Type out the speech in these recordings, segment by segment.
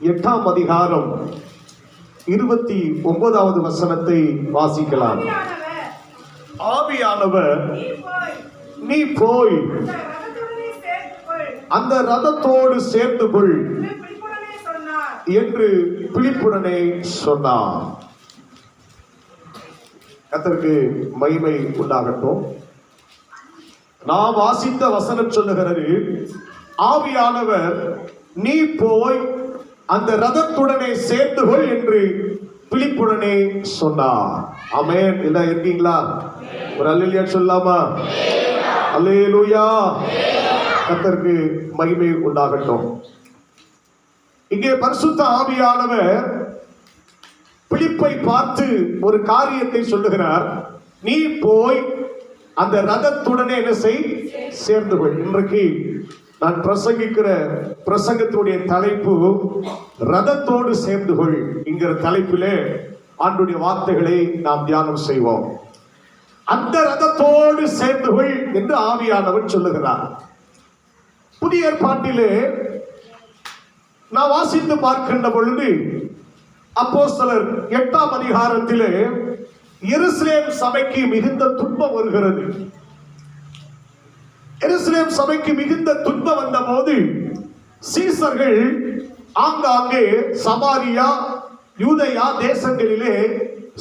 8ஆம் அதிகாரம் 29வது வசனத்தை வாசிக்கலாம். ஆவியானவர் நீ போய் அந்த ரதத்தோடு சேர்ந்து கொள் என்று பிலிப்புடனே சொன்னார். கர்த்தருக்கு மகிமை உண்டாகட்டும். நான் வாசித்த வசனம் சொல்லுகிறது, ஆவியானவர் நீ போய் அந்த ரதத்துடனே சேர்ந்து கொள் என்று பிலிப்புடனே சொன்னார். ஆமென். எல்லாம் இருக்கீங்களா? ஒரு அல்லேலூயா சொல்லாமா? அல்லேலூயா. கர்த்தருக்கு மகிமை உண்டாகட்டும். இங்கே பரிசுத்த ஆவியானவர் பிலிப்பை பார்த்து ஒரு காரியத்தை சொல்லுகிறார். நீ போய் அந்த ரதத்துடனே என்ன செய்? சேர்ந்து கொள். இன்றைக்கு நான் பிரசங்கிக்கிற பிரசங்கத்துடைய தலைப்பு ரதத்தோடு சேர்ந்து கொள் என்கிற தலைப்பிலே ஆண்டுடைய வார்த்தைகளை நாம் தியானம் செய்வோம். அந்த ரதத்தோடு சேர்ந்து கொள் என்று ஆவியானவர் சொல்லுகிறார். புதிய ஏற்பாட்டிலே நான் வாசித்து பார்க்கின்ற பொழுது அப்போஸ்தலர் 8ஆம் அதிகாரத்திலே எருசலேம் சபைக்கு மிகுந்த துன்பம் வருகிறது. எருசலேம் சபைக்கு மிகுந்த துன்பம் வந்த போது சீசர்கள் ஆங்காங்கே சமாரியா யூதேயா தேசங்களிலே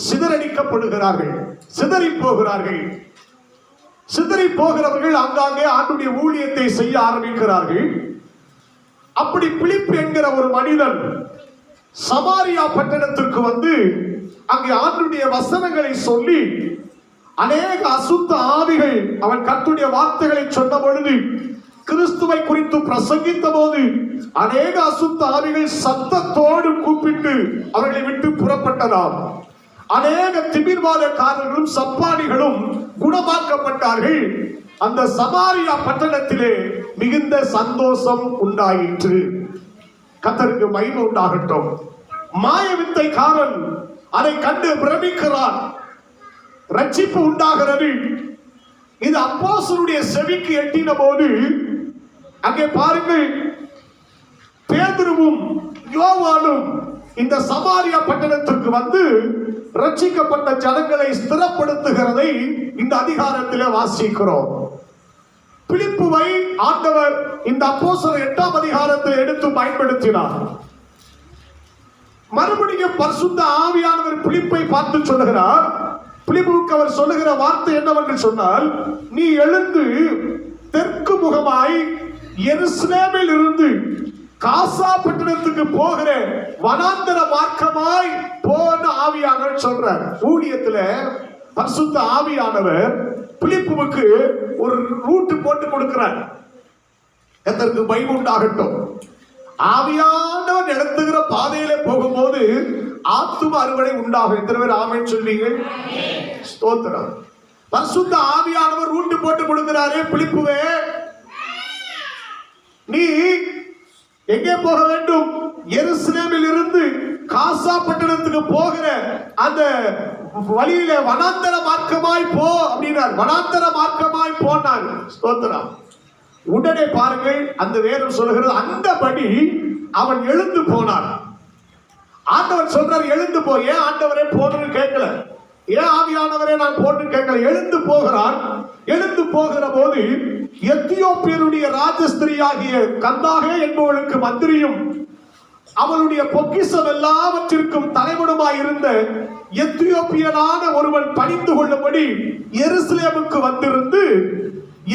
சிதறடிக்கப்படுகிறார்கள், சிதறி போகிறார்கள். சிதறி போகிறவர்கள் ஆங்காங்கே ஆண்டுடைய ஊழியத்தை செய்ய ஆரம்பிக்கிறார்கள். அப்படி பிலிப்பு என்கிற ஒரு மனிதன் சமாரியா பட்டணத்திற்கு வந்து அங்கே ஆண்டுடைய வசனங்களை சொல்லி அநேக அசுத்த ஆவிகள் அவன் கர்த்தருடைய வார்த்தைகளை சொன்ன பொழுது, கிறிஸ்துவை குறித்து பிரசங்கித்த போது அநேக அசுத்த ஆவிகள் சத்தத்தோடு கூப்பிட்டு அவர்களை விட்டு புறப்பட்டதாம். அநேக திமிர்வாதக்காரர்களும் சப்பானிகளும் குணமாக்கப்பட்டார்கள். அந்த சமாரியா பட்டணத்திலே மிகுந்த சந்தோஷம் உண்டாயிற்று. கர்த்தருக்கு மகிமை உண்டாகட்டும். மாயவித்தைக்காரன் அதை கண்டு பிரமிக்கிறான். ரட்சிப்பு உண்டாகிறது. இது அப்போஸ்தலருடைய செவிக்கு எட்டின போது அங்கே பாருங்கள், பேதுருவும் யோவானும் இந்த சமாரியா பட்டணத்திற்கு வந்து ரட்சிக்கப்பட்ட ஜனங்களை ஸ்திரப்படுத்துகிறதை இந்த அதிகாரத்திலே வாசிக்கிறோம். பிலிப்புவை ஆண்டவர் இந்த அப்போஸ்தலர் 8ஆம் அதிகாரத்தில் எடுத்து பயன்படுத்தினார். மறுபடியும் பரிசுத்த ஆவியானவர் பிலிப்பை பார்த்து சொல்லுகிறார். பிலிப்புவுக்கு அவர் சொல்லுகிற வார்த்தை என்னவென்று சொன்னால், நீ எழுந்து தெற்கு முகமாய் எருசலேமில் இருந்து காசா பட்டணத்துக்கு போகிற வனாந்தர மார்க்கமாய் போன ஆவியானவர் சொல்றார். ஊழியத்துல பரிசுத்த ஆவியானவர் பிலிப்புவுக்கு ஒரு ரூட் போட்டு கொடுக்கிறார். கர்த்தருக்கு மகிமை உண்டாகட்டும். ஆவியானவர் நடத்துகிற பாதையில போகும்போது ஆத்தும அறுவடை உண்டாகும். எத்தனை பேர் ஆமென் சொல்வீங்க? ஸ்தோத்திரம். பரிசுத்த ஆவியானவர் ரூட் போட்டு கொடுக்கிறாரு. பிலிப்புவே, நீ எங்கே போக வேண்டும்? எருசலேமில் இருந்து காசா பட்டணத்துக்கு போகிற அந்த வழியில வனாந்தர மார்க்கமாய் போ அப்படின்னார். வனாந்தர மார்க்கமாய் போனார். ஸ்தோத்திரம். உடனே பாருங்கள், அந்த வேதம் சொல்லுகிறது, அந்தபடி அவன் எழுந்து போனான். ஆண்டவர் சொல்றார், எழுந்து போ. ஏன் ஆண்டவரே போன்னு கேட்கல, ஏன் ஆவியானவரே நான் போன்னு கேட்கல. எழுந்து போகிறான். எழுந்து போகிற போது எத்தியோப்பியருடைய ராஜஸ்திரியாகிய கந்தாகே என்பவளுக்கு மந்திரியும் அவளுடைய பொக்கிஷம் எல்லாவற்றிற்கும் தலைவனுமாய் இருந்த எத்தியோப்பியனான ஒருவன் பணிந்து கொள்ளும்படி எருசலேமுக்கு வந்திருந்து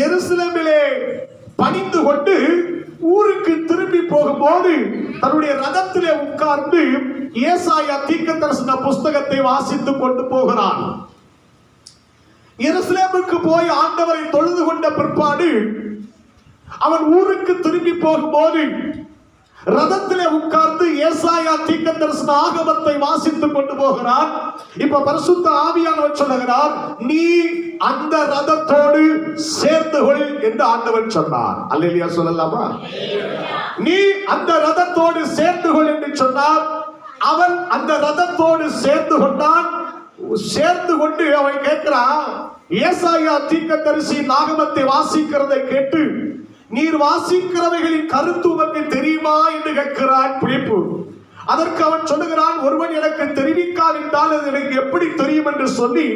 எருசலேமிலே பணிந்து கொண்டு ஊருக்கு திரும்பி போகும்போது தன்னுடைய ரதத்திலே உட்கார்ந்து ஏசாயா தீர்க்கதரிசன புஸ்தகத்தை வாசித்துக் கொண்டு போகிறான். எருசலேமுக்கு போய் ஆண்டவரை தொழுது கொண்ட பிற்பாடு அவன் ஊருக்கு திரும்பி போகும்போது ரதத்திலே உட்கார்ந்து ஏசாயா தீர்க்கதரிசன ஆகமத்தை வாசித்துக் கொண்டு போகிறான். இப்ப பரிசுத்த ஆவியானவர் சொல்லுகிறார், நீ அந்த ரதத்தோடு சேர்ந்து கொள் என்று ஆண்டவர் சொன்னார். அல்லேலூயா சொல்லலாமா? நீ அந்த ரதத்தோடு சேர்ந்து கொள் என்று சொன்னார். அவன் அந்த ரதத்தோடு சேர்ந்து கொண்டான். சேர்ந்து கொண்டு அவன் கேட்கிறான், ஏசாயா தீர்க்கதரிசி ஆகமத்தை வாசிக்கிறதை கேட்டு நீர் வாசிக்கிறவைகளின் கருத்து உமக்கு தெரியுமா என்று கேட்கிறான் பிலிப்பு. அதற்கு அவன் சொல்லுகிறான், ஒருவன் எனக்கு தெரிவிக்காவிட்டால் அது எனக்கு எப்படி தெரியும் என்று சொல்லி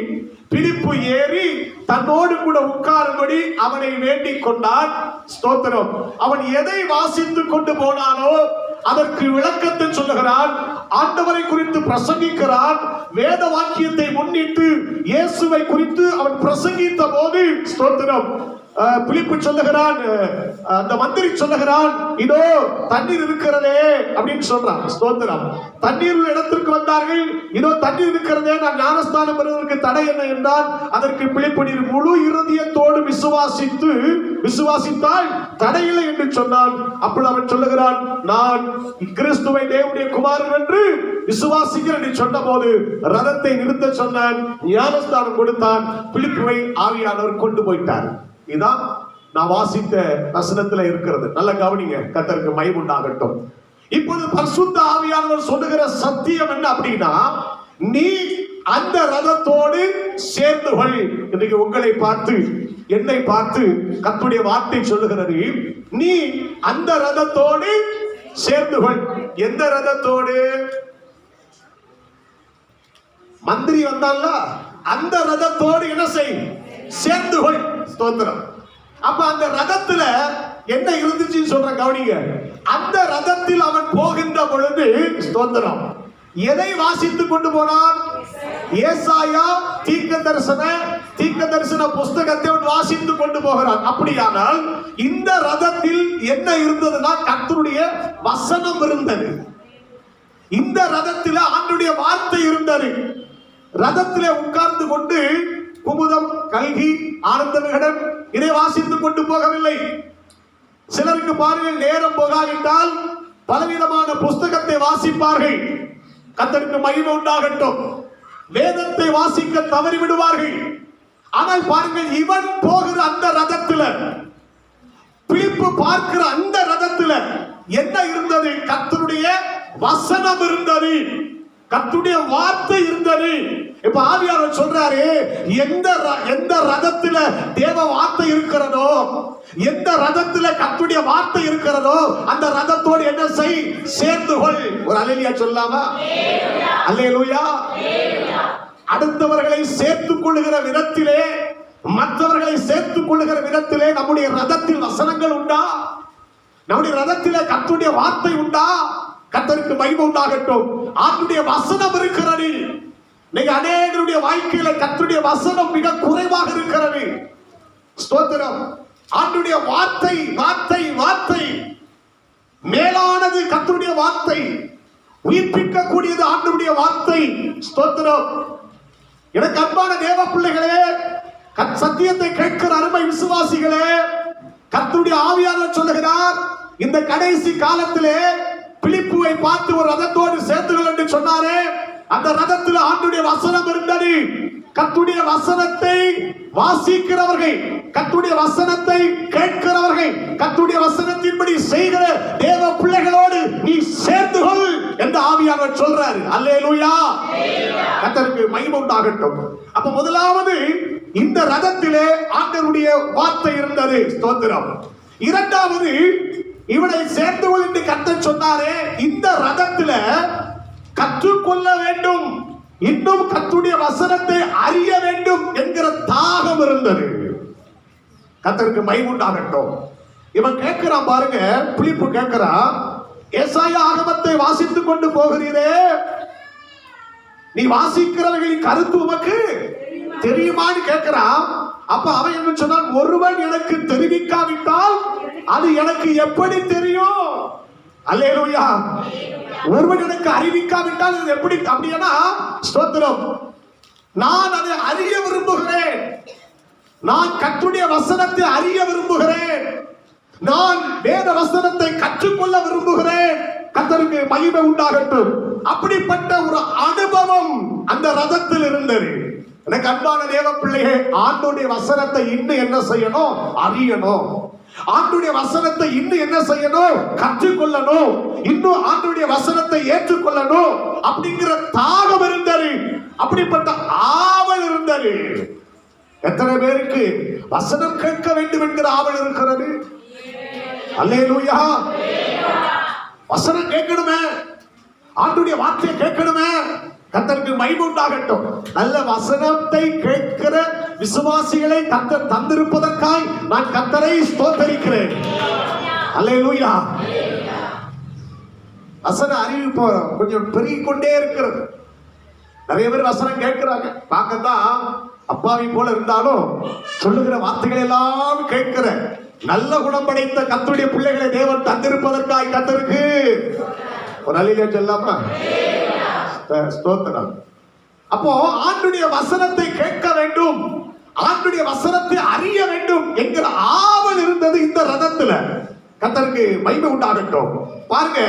பிலிப்பு ஏறி தன்னோடு கூட உட்காரும்படி அவனை வேண்டிக் கொண்டான். ஸ்தோத்திரம். அவன் எதை வாசித்துக் கொண்டு போனானோ அதற்கு விளக்கத்தை சொல்லுகிறான். ஆண்டவரை குறித்து பிரசங்கிக்கிறான். வேத வாக்கியத்தை முன்னிட்டு இயேசுவை குறித்து அவன் பிரசங்கித்த போது, ஸ்தோத்திரம், பிலிப்பு சொல்லுகிறான், அந்த மந்திரி சொல்லுகிறான், இதோ தண்ணீர் இருக்கிறதே அப்படின்னு சொல்றான். ஸ்தோத்திரம். தண்ணீர் இடத்திற்கு வந்தார்கள். இதோ தண்ணீர் இருக்கிறதே, நான் ஞானஸ்தானம் பெறுவதற்கு தடை என்ன என்றால், அதற்கு பிலிப்பு, நீர் முழு இருதயத்தோடு விசுவாசித்தால் தடையில்லை என்று சொன்னான். அப்பொழுது அவன் சொல்லுகிறான், நான் கிறிஸ்துவை தேவனுடைய குமாரன் என்று விசுவாசிக்கிறேன் என்று சொன்ன போது ரதத்தை நிறுத்த சொன்னான். ஞானஸ்தானம் கொடுத்தான். பிலிப்புவை ஆவியானவர் கொண்டு போயிட்டார். இதான் நான் வாசித்த வசனத்துல இருக்கிறது. நல்ல கவனிங்க. கர்த்தருக்கு மகிமை உண்டாகட்டும். இப்பொழுது பரிசுத்த ஆவியானவர் சொல்லுகிற சத்தியம் என்ன அப்படின்னா, நீ அந்த ரதத்தோடு சேர்ந்து கொள். இன்னைக்கு உங்களை பார்த்து, என்னை பார்த்து கர்த்தருடைய வார்த்தை சொல்லுகிறது, நீ அந்த ரதத்தோடு சேர்ந்து கொள். எந்த ரதத்தோடு? மந்திரி வந்தால அந்த ரதத்தோடு என்ன செய்? சேர்ந்து கொள். ஸ்தோத்திரம். அப்ப அந்த ரதத்துல என்ன இருந்துச்சுன்னு சொல்ற கவனிங்க. அந்த ரதத்தில் அவன் போகின்ற பொழுது, ஸ்தோத்திரம், எதை வாசித்துக் கொண்டு போனான்? ஏசாயா தீர்க்க தரிசன புஸ்தகத்தை அவன் வாசித்துக் கொண்டு போகிறான். அப்படியானால் இந்த ரதத்தில் என்ன இருந்ததுன்னா கர்த்தருடைய வசனம் இருந்தது. இந்த ரதத்தில் ஆண்டவருடைய வார்த்தை இருந்தது. ரதத்திலே உட்கார்ந்து கொண்டு குமுதம், கல்கி, ஆனந்த விகடன் இதை வாசித்துக் கொண்டு போகவில்லை. சிலருக்கு பாருங்கள், நேரம் போகாவிட்டால் பலவிதமான புஸ்தகத்தை வாசிப்பார்கள். கர்த்தருக்கு மகிமை உண்டாகட்டும். வேதத்தை வாசிக்க தவறி விடுவார்கள். ஆனால் பாருங்கள், இவன் போகிற அந்த ரதத்துல, பிலிப்பு பார்க்கிற அந்த ரதத்துல என்ன இருந்தது? கர்த்தருடைய வசனம் இருந்தது. கர்த்தருடைய வார்த்தை இருந்தது. இப்ப ஆவியானவர் சொல்றாரு, எந்த ரதத்துல தேவ வார்த்தை இருக்கிறதோ, எந்த ரதத்துல கர்த்தருடைய வார்த்தை இருக்கிறதோ அந்த ரதத்தோடு என்ன செய்? சேர்ந்து கொள். ஒரு அல்லேலூயா சொல்லாமா? அல்லேலூயா. அடுத்தவர்களை சேர்த்துக் கொள்ளுகிற விதத்திலே, மற்றவர்களை சேர்த்துக் கொள்ளுகிற விதத்திலே நம்முடைய ரதத்தில் வசனங்கள் உண்டா? நம்முடைய ரதத்திலே கர்த்தருடைய வார்த்தை உண்டா? கர்த்தருக்கு மகிமை உண்டாகட்டும். ஆண்டவருடைய வசனம் இருக்கிறது. நீங்க அநேகருடைய வாழ்க்கையில கர்த்தருடைய வசனம் மிக குறைவாக இருக்கிறது. ஸ்தோத்திரம். ஆண்டவருடைய வார்த்தை வார்த்தை வார்த்தை மேலானது. கர்த்தருடைய வார்த்தை உயிர்ப்பிக்க கூடியது. ஆண்டவருடைய வார்த்தை. ஸ்தோத்திரம். எனக்கு அன்பான தேவ பிள்ளைகளே, சத்தியத்தை கேட்கிற அருமை விசுவாசிகளே, கர்த்தருடைய ஆவியானவர் சொல்லுகிறார், இந்த கடைசி காலத்திலே பிலிப்புவை பார்த்து ஒரு ரதத்தோடு சேர்த்துகள் என்று சொன்னாரே, அந்த ரதத்தில் ஆண்டவருடைய வசனம் இருந்தது. கர்த்தருடைய வசனத்தை வாசிக்கிறவர்கள், கர்த்தருடைய வசனத்தை கேட்கிறவர்கள், கர்த்தருடைய வசனத்தின்படி செய்கிற தேவ பிள்ளைகளோடு நீ சேர்ந்து கொள் என்று ஆவியானவர் சொல்றாரு. அல்லேலூயா. கர்த்தருக்கு மகிமை உண்டாகட்டும். அப்ப முதலாவது இந்த ரதத்திலே ஆண்டவருடைய வார்த்தை இருந்தது. ஸ்தோத்திரம். இரண்டாவது, இவனை சேர்ந்து கொள் என்று கர்த்தர் சொன்னாரே, இந்த ரதத்துல கற்றுக்கொள்ள வேண்டும், இன்னும் கர்த்தருடைய வசனத்தை அறிய வேண்டும் என்கிற தாகம் இருந்தது. கர்த்தருக்கு மகிமை உண்டாகட்டும். இவன் கேட்கிறான் பாருங்க, பிலிப்பு கேட்கிறான், ஏசாயா ஆகமத்தை வாசித்துக் கொண்டு போகிறீரே, நீ வாசிக்கிறவர்களின் கருத்து உமக்கு தெரியுமான்னு கேட்கிறான். அப்ப அவன் என்ன சொன்னான்? ஒருவன் எனக்கு தெரிவிக்காவிட்டால் அது எனக்கு எப்படி தெரியும்? அல்லேலூயா. ஒருவன் எனக்கு அறிவிக்காவிட்டால் அது எப்படி? அப்படின்னா ஸ்தோத்திரம், நான் அதை அறிய விரும்புகிறேன். நான் கர்த்தருடைய வசனத்தை அறிய விரும்புகிறேன். நான் வேத வசனத்தை கற்றுக்கொள்ள விரும்புகிறேன். கர்த்தருக்கு மகிமை உண்டாகட்டும். அப்படிப்பட்ட ஒரு அனுபவம் அந்த ரதத்தில் இருந்தது. எனக்கு அன்பான தேவ பிள்ளையே, ஆண்டவருடைய வசனத்தை இன்னும் என்ன செய்யணும்? அறியணும். ஆண்டவருடைய வசனத்தை இன்னும் என்ன செய்யணும்? கற்றுக்கொள்ளணும். இன்னும் ஆண்டவருடைய வசனத்தை ஏற்றுக்கொள்ளணும் அப்படிங்கிற தாகம் இருந்தது. அப்படிப்பட்ட ஆவல் இருந்தது. எத்தனை பேருக்கு வசனம் கேட்க வேண்டும் என்கிற ஆவல் இருக்கிறது? அல்லேலூயா. வசனம் கேட்கணுமே, ஆண்டுடைய வார்த்தையை கேட்கணுமே. கர்த்தருக்கு மகிமை உண்டாகட்டும். நல்ல வசனத்தை கேட்கிற விசுவாசிகளை கர்த்தர் தந்திருப்பதற்காய் நான் கர்த்தரை ஸ்தோத்தரிக்கிறேன். அல்லேலூயா. வசன அறிவிப்பு கொஞ்சம் பெருகிக் கொண்டே இருக்கிறது. நிறைய பேர் வசனம் கேட்கிறாங்க, பார்க்கத்தான் அப்பாவி போல இருந்தாலும் சொல்லுகிற வார்த்தைகள் எல்லாம் கேட்கிற நல்ல குணம் படைத்த கர்த்தருடைய பிள்ளைகளை தேவன் தந்திருப்பதற்காய் கர்த்தருக்கு ஒரு அல்லேலூயா சொல்லாமா? ஸ்தோத்திரம். அப்போ ஆண்டுடைய வசனத்தை கேட்க வேண்டும், ஆண்டுடைய வசனத்தை அறிய வேண்டும் என்கிற ஆவல் இருந்தது இந்த ரதத்துல. கர்த்தருக்கு மகிமை உண்டாகட்டும். பாருங்க,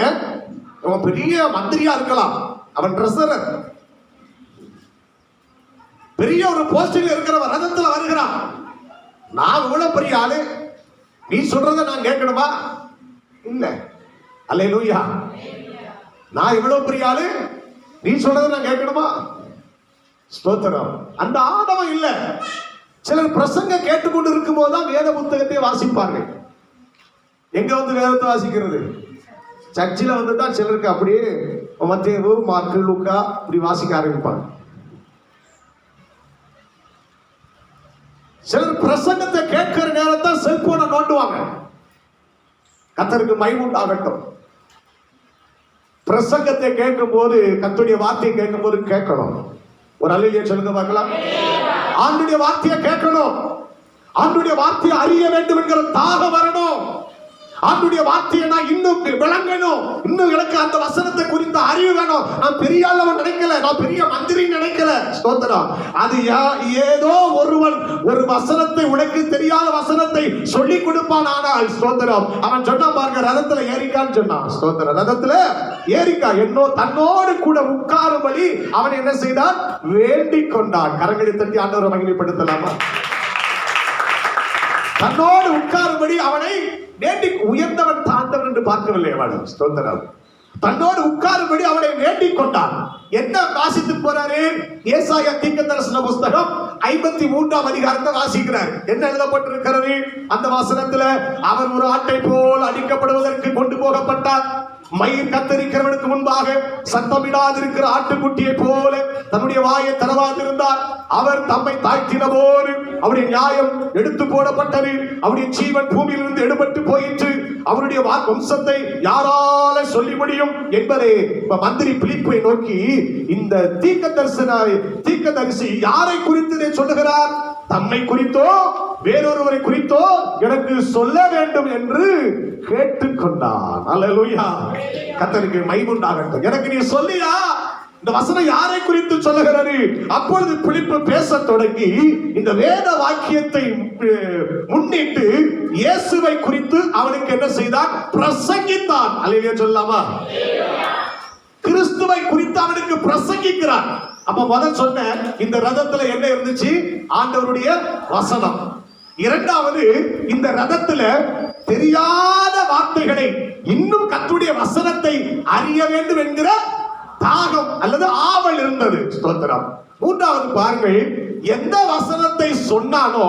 அவன் பெரிய மந்திரியா இருக்கலாம், அவன் ட்ரெஸரர், பெரிய ஒரு போஸ்டில் இருக்கிறவன் ரதத்துல வருகிறான். நான் இவ்வளவு பெரிய ஆளு, நீ சொல்றத நான் கேட்கணுமா? இல்ல. அல்லேலூயா. நான் இவ்வளவு பெரிய ஆளு, நீ சொல்றத நான் கேட்கணுமா? ஸ்தோத்திரம். அந்த ஆடவம் இல்ல. சிலர் பிரசங்க கேட்டுக்கொண்டு இருக்கும் போதுதான் வேத புத்தகத்தை வாசிப்பார்கள். எங்க வந்து வேதத்தை வாசிக்கிறது? சர்ச்சில் வந்து தான் சிலருக்கு அப்படியே மத்தேயு, மார்க்கு, லூக்கா இப்படி வாசிக்க ஆரம்பிப்பாங்க. சிலர் பிரசங்கத்தை கேட்கிற நேரத்தான் செல்போனை நோண்டுவாங்க. கர்த்தருக்கு மகிமை உண்டாகட்டும். பிரசங்கத்தை கேட்கும் போது, கர்த்தருடைய வார்த்தையை கேட்கும் போது கேட்கணும். ஒரு அல்லேலூயா சொல்லுங்க பார்க்கலாம். ஆண்டுடைய வார்த்தையை கேட்கணும், ஆண்டுடைய வார்த்தையை அறிய வேண்டும் என்கிற தாகம் வரணும். ஆண்டுடைய வார்த்தையை நான் இன்னும் விளங்கணும், இன்னும் எனக்கு அந்த வசனத்தை குறித்த அறிவு வேணும். நான் பெரிய ஆளவன் நினைக்கல, நான் பெரிய மந்திரி நினைக்கல. ஸ்தோத்திரம். அது ஏதோ ஒருவன் ஒரு வசனத்தை, உனக்கு தெரியாத வசனத்தை சொல்லி கொடுப்பான். ஆனால் ஸ்தோத்திரம், அவன் சொன்னான் பாருங்க, ரதத்துல ஏறிக்கான்னு சொன்னான். ஸ்தோத்திரம். ரதத்துல ஏறிக்கா தன்னோடு கூட உட்காரும்படி அவன் என்ன செய்தான்? வேண்டிக் கொண்டான். கரங்களை தட்டி ஆண்டவரை மகிமைப்படுத்தலாமா? தன்னோடு உட்காரும்படி அவனை வேண்டி, உயர்ந்தவன் தாழ்ந்தவன் என்று பார்க்கவில்லை அவன். ஸ்தோத்திரம். தன்னோடு உட்காரும்படி அவனை வேண்டிக் கொண்டான். என்ன வாசித்து போறாரு? ஏசாயா தீர்க்கதரிசன புஸ்தகம் 53ஆம் அதிகாரத்தை வாசிக்கிறார். என்ன எழுதப்பட்டிருக்கிறது அந்த வசனத்துல? அவர் ஒரு ஆட்டை போல் அடிக்கப்படுவதற்கு கொண்டு போகப்பட்டார். மயிர் கத்தரிக்கிறவனுக்கு முன்பாக சத்தமிடாதிருக்கிற ஆட்டுக்குட்டியை போல தன்னுடைய வாயை திறவாதிருந்தார். அவர் தம்மை தாழ்த்தின போது அவருடைய நியாயம் எடுத்து போடப்பட்டது, அவருடைய ஜீவன் பூமியிலிருந்து எடுபட்டு போயிற்று. அவருடைய வம்சத்தை யாரால சொல்லி முடியும் என்பதை மந்திரி பிலிப்பை நோக்கி, இந்த தீர்க்கதரிசி யாரை குறித்து சொல்லுகிறார்? தம்மை குறித்தோ வேறொருவரை குறித்தோ எனக்கு சொல்ல வேண்டும் என்று கேட்டுக்கொண்டான். அல்லேலூயா. கர்த்தருக்கு மகிமை உண்டாகட்டும். எனக்கு நீ சொல்லியா இந்த வசனம் யாரை குறித்து சொல்லுகிறது? அப்பொழுது பிலிப்பு பேசத் தொடங்கி இந்த வேத வாக்கியத்தை முன்னிட்டு இயேசுவை குறித்து அவனுக்கு என்ன செய்தான்? பிரசங்கித்தான். அல்லேலூயா சொல்லலாமா? கிறிஸ்துவை குறித்து அவனுக்கு பிரசங்கிக்கிறான். அப்ப முதல் சொன்ன இந்த ரதத்துல என்ன இருந்துச்சு? ஆண்டவருடைய வசனம். இரண்டாவது, இந்த ரதத்துல தெரியாத வார்த்தைகளை, இன்னும் கர்த்தருடைய வசனத்தை அறிய வேண்டும் என்கிற தாகம் அல்லது ஆவல் இருந்தது. ஸ்தோத்திரம். மூன்றாவது பாருங்கள், எந்த வசனத்தை சொன்னானோ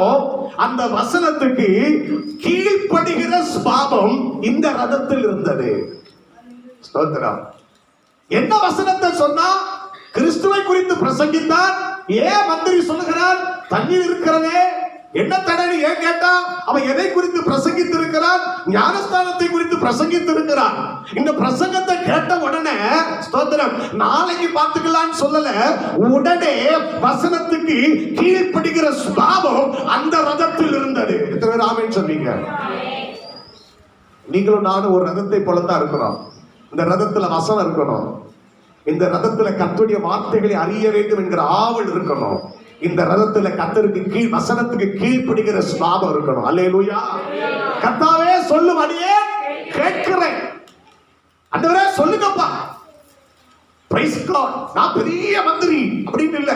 அந்த வசனத்துக்கு கீழ்ப்படுகிற சுபாவம் இந்த ரதத்தில் இருந்தது. ஸ்தோத்திரம். என்ன வசனத்தை சொன்னா? கிறிஸ்துவை குறித்து பிரசங்கித்தார். ஏன் மந்திரி சொல்லுகிறார்? தண்ணீர் இருக்கிறதே, என்ன தடவை ஏன் கேட்டா? அவன் எதை குறித்து பிரசங்கித்து இருக்கிறான்? ஞானஸ்தானத்தை குறித்து பிரசங்கித்து இருக்கிறான். இந்த பிரசங்கத்தை கேட்ட உடனே ஸ்தோத்திரம், நாளைக்கு பார்த்துக்கலாம்னு சொல்லல, உடனே வசனத்துக்கு கீழ்ப்படுகிற சுபாவம் அந்த ரதத்தில் இருந்தது. எத்தனை பேர் ஆமென் சொன்னீங்க? நீங்களும் நானும் ஒரு ரதத்தை போலத்தான் இருக்கிறோம். இந்த ரதத்துல வசனம் இருக்கணும். இந்த ரதத்துல கர்த்தருடைய வார்த்தைகளை அறிய வேண்டும் என்கிற ஆவல் இருக்கணும். இந்த ரதத்துல கர்த்தருக்கு வசனத்துக்கு கீழ்ப்படுகிற சுபாவம் இருக்கணும். அல்லேலூயா. கர்த்தாவே சொல்லும், அடியே கேட்கிறேன். ஆண்டவரே சொல்லுங்கப்பா. Praise God. நான் பெரிய மந்திரி அப்படின்னு இல்ல,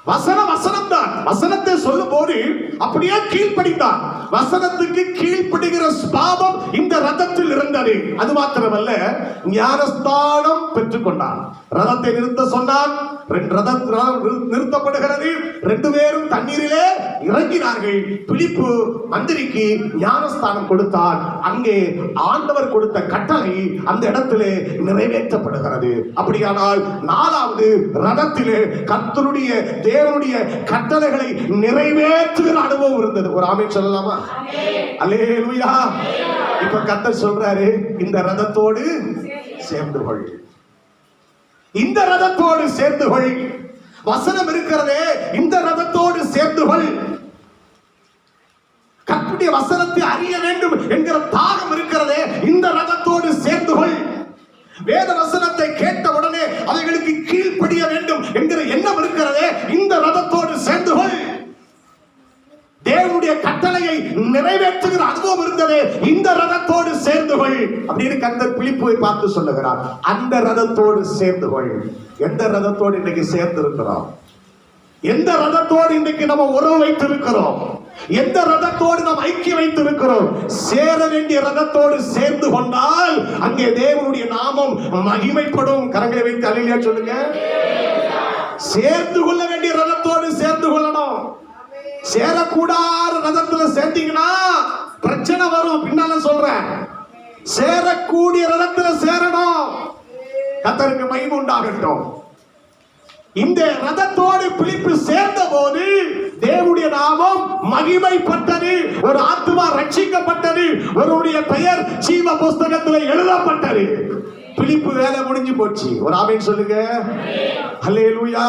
வசனம் தான். வசனத்தை சொல்லும் போது அப்படியே கீழ்ப்படிந்தான். வசனத்துக்கு கீழ்ப்படுகிற சுபாவம் இந்த ரதத்தில் இருந்தது. அது மாத்திரமல்ல, ஞானஸ்தானம் பெற்றுக்கொண்டான். ரதத்தை நிறுத்த சொன்னான். ரதம் நிறுத்தப்படுகிறது. 2 பேரும் தண்ணீரிலே இறங்கினார்கள். பிலிப்பு மந்திரிக்கு ஞானஸ்தானம் கொடுத்தார். அங்கே ஆண்டவர் கொடுத்த கட்டளை அந்த இடத்திலே நிறைவேற்றப்படுகிறது. அப்படியானால் 4வது ரதத்திலே கர்த்தருடைய தேவனுடைய கட்டளைகளை நிறைவேற்றுகிற அனுபவம் இருந்தது. ஒரு ஆமென் சொல்லலாமா? அல்லேலூயா. இப்ப கர்த்தர் சொல்றாரு, இந்த ரதத்தோடு சேர்ந்து கொள், இந்த ரதத்தோடு சேர்ந்து கொள். வசனம் இருக்கிறதே, இந்த ரதத்தோடு சேர்ந்து கொள். கர்த்தருடைய வசனத்தை அறிய வேண்டும் என்கிற தாகம் இருக்கிறதே, இந்த ரதத்தோடு சேர்ந்து கொள். வேத வசனத்தை கேட்ட உடனே அவைகளுக்கு கீழ்ப்படிய வேண்டும் என்கிற எண்ணம் இருக்கிறதே, இந்த ரதத்தோடு சேர்ந்து கொள். தேவனுடைய கட்டளையை நிறைவேற்றுகிற அனுபவம் இருந்ததே, இந்த ரதத்தோடு சேர்ந்து கொள் அப்படின்னு கர்த்தர் பிலிப்பை பார்த்து சொல்லுகிறார். அந்த ரதத்தோடு சேர்ந்து கொள். எந்த ரதத்தோடு இன்னைக்கு சேர்ந்து இருக்கிறோம்? எந்த ரதத்தோடு இன்னைக்கு நம்ம உறவு வைத்திருக்கிறோம்? எந்த ரதத்தோடு நாம் ஐக்கியம் வைத்திருக்கிறோம்? சேர வேண்டிய ரதத்தோடு சேர்ந்து கொண்டால் அங்கே தேவனுடைய நாமம் மகிமைப்படும். கரங்களை வைத்து அல்லேலூயா சொல்லுங்க. சேர்ந்து கொள்ள வேண்டிய ரதத்தோடு சேர்ந்து கொள்ளணும். சேரக்கூடாத ரதத்துல சேர்ந்தீங்கன்னா பிரச்சனை வரும். பின்னால சொல்றேன், சேரக்கூடிய ரதத்துல சேரணும். கர்த்தருக்கு மகிமை உண்டாகட்டும். இந்த ரதத்தோடு பிலிப்பு சேர்ந்த போது தேவனுடைய நாமம் மகிமைப்பட்டது. ஒரு ஆத்துமா ரட்சிக்கப்பட்டது. ஒருவருடைய பெயர் ஜீவ புஸ்தகத்தில் எழுதப்பட்டது. பிலிப்பு வேலை முடிஞ்சு போச்சு. ஒரு ஆமென் சொல்லுங்க. அல்லேலூயா.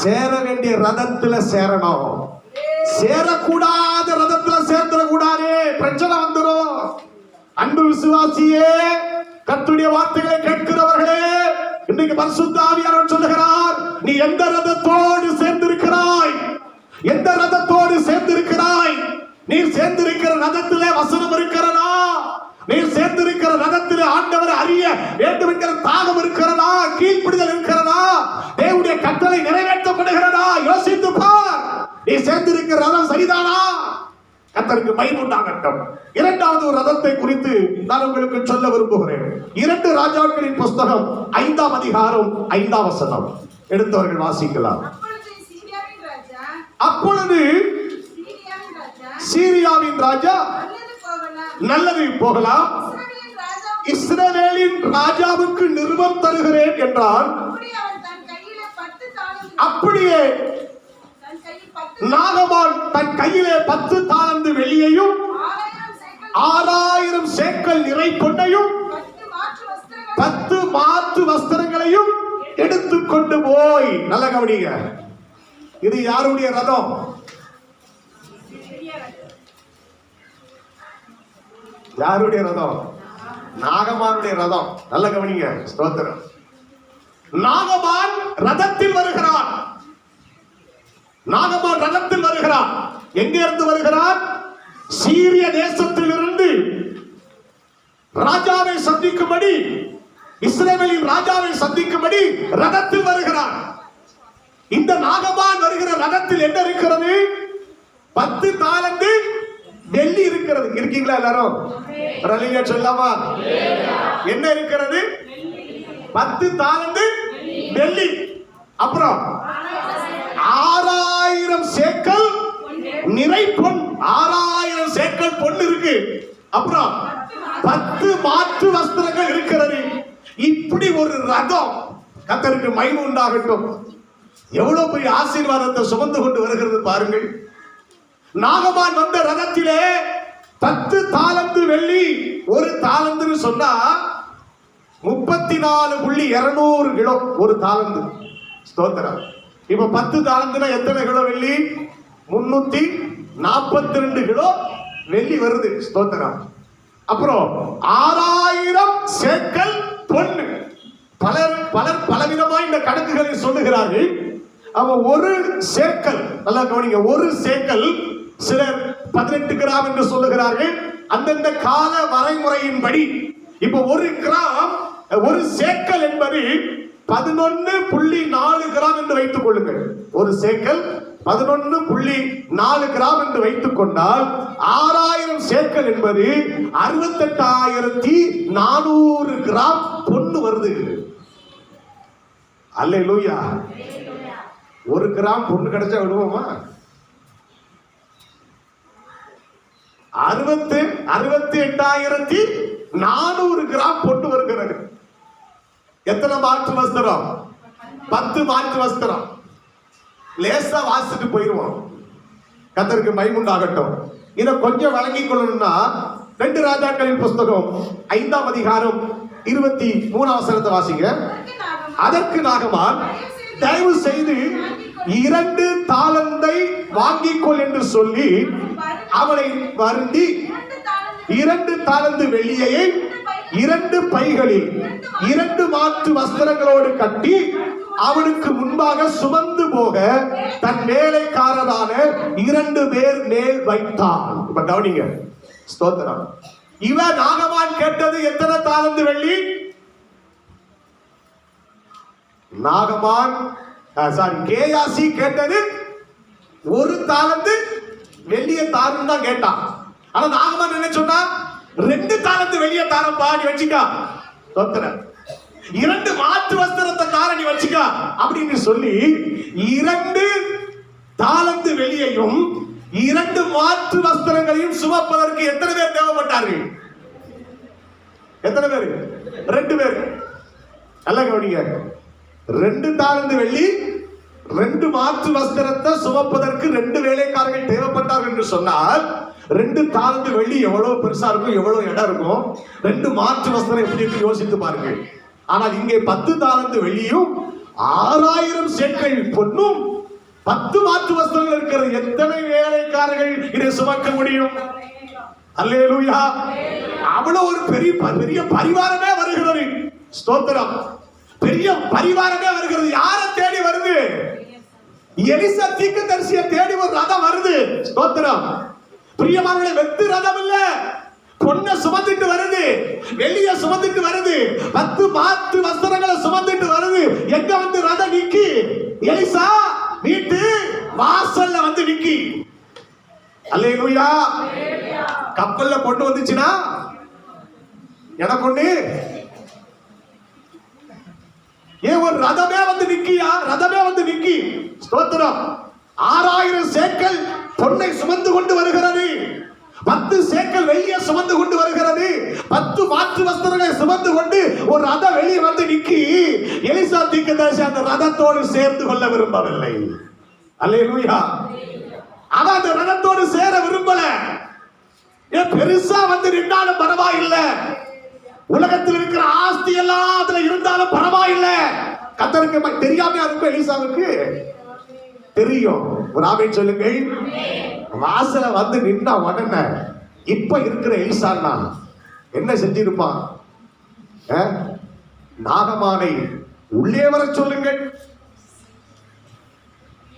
சேர வேண்டிய ரதத்துல சேரணும். சேரக்கூடாத ரதத்துல சேர்ந்துட கூடாது, பிரச்சனை வந்துடும். அன்பு விசுவாசியே, கர்த்தருடைய வார்த்தைகளை கேட்கிறவர்களே, இன்றைக்கு பரிசுத்த ஆவியானவர் சொல்லுகிறார், நீ எந்த ரதத்தோடு சேர்ந்திருக்கிறாய்? எந்த ரதத்தோடு சேர்ந்திருக்கிறாய்? நீ சேர்ந்திருக்கிற ரதத்திலே வசனம் இருக்கிறதா? நீ சேர்ந்திருக்கிற ரதத்திலே ஆண்டவரை அறிய வேண்டும் என்கிற தாகம் இருக்கிறதா? கீழ்ப்படிதல் இருக்கிறதா? தேவனுடைய கட்டளை நிறைவேற்றப்படுகிறதா? யோசித்து பார். நீ சேர்ந்திருக்கிற ரதம் சரிதானா? கர்த்தருக்கு மகிமை உண்டாகட்டும். 2வது ஒரு ரதத்தை குறித்து நான் உங்களுக்கு சொல்ல விரும்புகிறேன். 2 ராஜாக்களின் புஸ்தகம் 5ஆம் அதிகாரம் 5ஆம் வசனம் எடுத்தவர்கள் வாசிக்கலாம். அப்பொழுது சீரியாவின் ராஜா, நல்லது போகலாம், இஸ்ரவேலின் ராஜாவுக்கு நிருபம் தருகிறேன் என்றால், அப்படியே நாகமான் தன் கையிலே 10 தாலந்து வெள்ளியையும் 6000 சேக்கல் நிறை பொன்னையும் 10 மாற்று வஸ்திரங்களையும் எடுத்துக்கொண்டு போய், நல்ல கவனிங்க, இது யாருடைய ரதம்? யாருடைய ரதம்? நாகமானுடைய ரதம். நல்ல கவனிங்க. ஸ்தோத்திரம். நாகமான் ரதத்தில் வருகிறான். நாகமான் ரதத்தில் வருகிறான். எங்கே இருந்து வருகிறான்? சீரிய தேசத்தில் இருந்து ராஜாவை சந்திக்கும்படி, இஸ்ரவேலின் ராஜாவை சந்திக்கும்படி ரதத்தில் வருகிறான். இந்த நாகமான் வருகிற ரதத்தில் என்ன இருக்கிறது? 10 தாலந்து வெள்ளி இருக்கிறது. இருக்கீங்களா எல்லாரும்? அல்லேலூயா சொல்லாமா? என்ன இருக்கிறது? 10 தாலந்து வெள்ளி. அப்புறம் 6000 சேக்கல் நிறை பொன். 6000 சேக்கல் பொன் இருக்கு. அப்புறம் 10 மாற்று வஸ்திரங்கள் இருக்கிறது. இப்படி ஒரு ரதம். கர்த்தருக்கு மகிமை உண்டாகட்டும். எவ்வளவு பெரிய ஆசீர்வாதத்தை சுமந்து கொண்டு வருகிறது பாருங்கள். நாகமான் வந்த ரதத்திலே 10 தாலந்து வெள்ளி. ஒரு தாலந்துன்னு சொன்னா 34.200 கிலோ ஒரு தாலந்து. ஸ்தோத்திரம். இப்ப 10 தாலந்துனா எத்தனை கிலோ வெள்ளி? 342 கிலோ வெள்ளி வருது. ஸ்தோத்திரம். அப்புறம் 6000 சேக்கல் பொன்னு. பலர் பலவிதமாய் இந்த கணக்குகளை சொல்லுகிறார்கள். அவன் ஒரு சேக்கல், நல்லா கவனிங்க, ஒரு சேக்கல், சிலர் 18 கிராம் என்று சொல்லுகிறார்கள். அந்தந்த கால வரைமுறையின்படி இப்ப 1 கிராம், ஒரு சேக்கல் என்பது 11.4 கிராம் என்று வைத்துக் கொள்ளுங்கள். ஒரு சேக்கல் 11.4 கிராம் என்று வைத்துக் கொண்டால் 6000 சேக்கல் என்பது 68,400 கிராம் பொண்ணு வருது. அல்லேலூயா. 1 கிராம் பொண்ணு கிடைச்சா விடுவோமா? 68,400 கிராம் பொண்ணு வருகிறது. எத்தனை மாற்று வஸ்திரம்? 10 மாற்று வஸ்திரம். லேசா வாசிட்டு போயிருவோம். கர்த்தருக்கு மகிமையுண்டாகட்டும். இத கொஞ்சம் வழங்கிக் கொள்ளணும்னா 2 ராஜாக்களின் புஸ்தகம் 5ஆம் அதிகாரம் 23ஆம் வசனத்தை வாசிங்க. அதற்கு நாகமான், தயவு செய்து 2 தாலந்தை வாங்கிக் கொள் என்று சொல்லி அவனை வருந்தி 2 தாலந்து வெள்ளியை 2 பைகளில் 2 மாற்று வஸ்திரங்களோடு கட்டி அவனுக்கு முன்பாக சுமந்து போக தன் வேலைக்காரரான 2 பேர் மேல் வைத்தான். இப்ப கவனிங்க. ஸ்தோத்திரம். இவன் நாகமான் கேட்டது எத்தனை தாலந்து வெள்ளி? நாகமான் கேயாசி கேட்டது 1 தாலந்து வெள்ளிய தாரும் தான் கேட்டான். ஆனா நாகமான் என்ன சொன்னா? 2 தாலந்து வெள்ளிய தாரப்பா, நீ வச்சுக்கா. ஸ்தோத்திரம். 2 மாற்று வஸ்திரத்தை தார, நீ வச்சுக்கா அப்படின்னு சொல்லி 2 தாலந்து வெள்ளியையும் 2 மாற்று வஸ்திரங்களையும் சுமப்பதற்கு எத்தனை பேர் தேவைப்பட்டார்கள்? எத்தனை பேர்? 2 பேர். நல்லா கவனிங்க. 2 தாலந்து வெள்ளி 2 மாற்று வஸ்திரத்தை சுமப்பதற்கு 2 வேலைக்காரர்கள் தேவைப்பட்டார்கள் என்று சொன்னால் 2 தாலந்து வெள்ளி எவ்வளவு பெருசா இருக்கும், எவ்வளவு இடம் இருக்கும். 2 மாற்று வஸ்திரம் எப்படி இருக்கு யோசித்து பாருங்க. ஆனால் இங்கே 10 தாலந்து வெள்ளியும் 6000 சேக்கல் பொன்னும் 10 மாற்று வஸ்திரங்கள் இருக்கிறது. எத்தனை வேலைக்காரர்கள் இதை சுமக்க முடியும்? அல்லேலூயா. அவ்வளவு ஒரு பெரிய பரிவாரமே வருகிறது. ஸ்தோத்திரம். பெரிய பரிவாரமே வருகிறது. யாரை தேடி வருது? எலிசா தீர்க்கதரிசியை தேடி ஒரு ரதம் வருது. ஸ்தோத்திரம். பிரியமானவர்களே, வெத்து ரதம் இல்ல, பொன்னை சுமந்துட்டு வருது, வெள்ளிய சுமந்துட்டு வருது, 10 மாற்று வஸ்திரங்களை சுமந்துட்டு வருது. எங்க வந்து ரதம் நிக்கி? எலிசா வீட்டு வாசல்ல வந்து நிக்கி. அல்லேலூயா. கப்பல்ல பொண்ணு வந்துச்சுன்னா எனக்கு ஒண்ணு. ஏன் ஒரு ரதமே வந்து நிக்கியா? ரதமே வந்து நிக்கி. ஸ்தோத்திரம். 6000 சேக்கல் பொன்னை சுமந்து கொண்டு வருகிறது. 10 சேக்கல் வெள்ளியை சுமந்து கொண்டு வருகிறது. 10 மாற்று வஸ்திரங்களை சுமந்து கொண்டு ஒரு ரதம் வெளியே வந்து நிக்கி. எலிசா தீர்க்கதரிசி அந்த ரதத்தோடு சேர்ந்து கொள்ள விரும்பவில்லை. அல்லேலூயா. அவன் அந்த ரதத்தோடு சேர விரும்பல. ஏன் பெருசா வந்து நின்றாலும் பரவாயில்லை, உலகத்தில் இருக்கிற ஆஸ்தி எல்லாம் அதுல இருந்தாலும் பரவாயில்லை. கர்த்தருக்கு தெரியாம இருக்கும். எலிசாவுக்கு தெரியும். ஒரு ஆமென் சொல்லுங்கள். வாசல வந்து நின்னா உடனே இப்ப இருக்கிற எலிசான்னா என்ன செஞ்சிருப்பான்? நாகமானை உள்ளே வர சொல்லுங்கள்.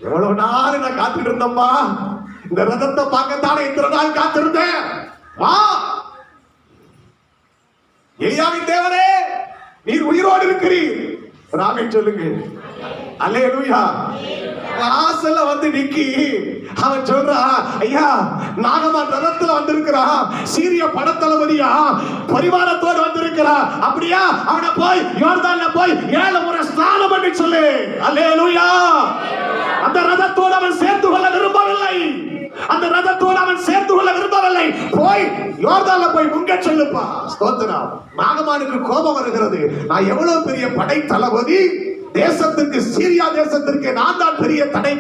எவ்வளவு நாள் நான் காத்துட்டு இருந்தோம்மா, இந்த ரதத்தை பார்க்கத்தானே இத்தனை நாள் காத்திருந்தேன். வா எலியாவின் தேவனே, நீர் உயிரோடு இருக்கிறீர். ஆமென் சொல்லுங்க. அல்லேலூயா. வாசல்ல வந்து நிக்கி அவன் சொல்றான், ஐயா நாகமான் ரதத்துல வந்திருக்கிறா, சீரிய படத்தளபதியா பரிவாரத்தோடு வந்திருக்கிறா. அப்படியா? அவனை போய் யோர்தான்ல போய் 7 முறை ஸ்நானம் பண்ணி சொல்லு. அல்லேலூயா. அந்த ரதத்தோடு அவன் சேர்ந்து கொள்ள விரும்பவில்லை. அந்த ரதத்தோடு அவன் சேர்ந்து கொள்ள விரும்பவில்லை. போய் யோர்தான்ல போய் முங்க சொல்லுப்பா. ஸ்தோத்திரம். நாகமானுக்கு கோபம் வருகிறது. நான் எவ்வளவு பெரிய படை தளபதி, தேசத்துக்கு, சீரியா தேசத்திற்கு நான் தான் பெரிய படை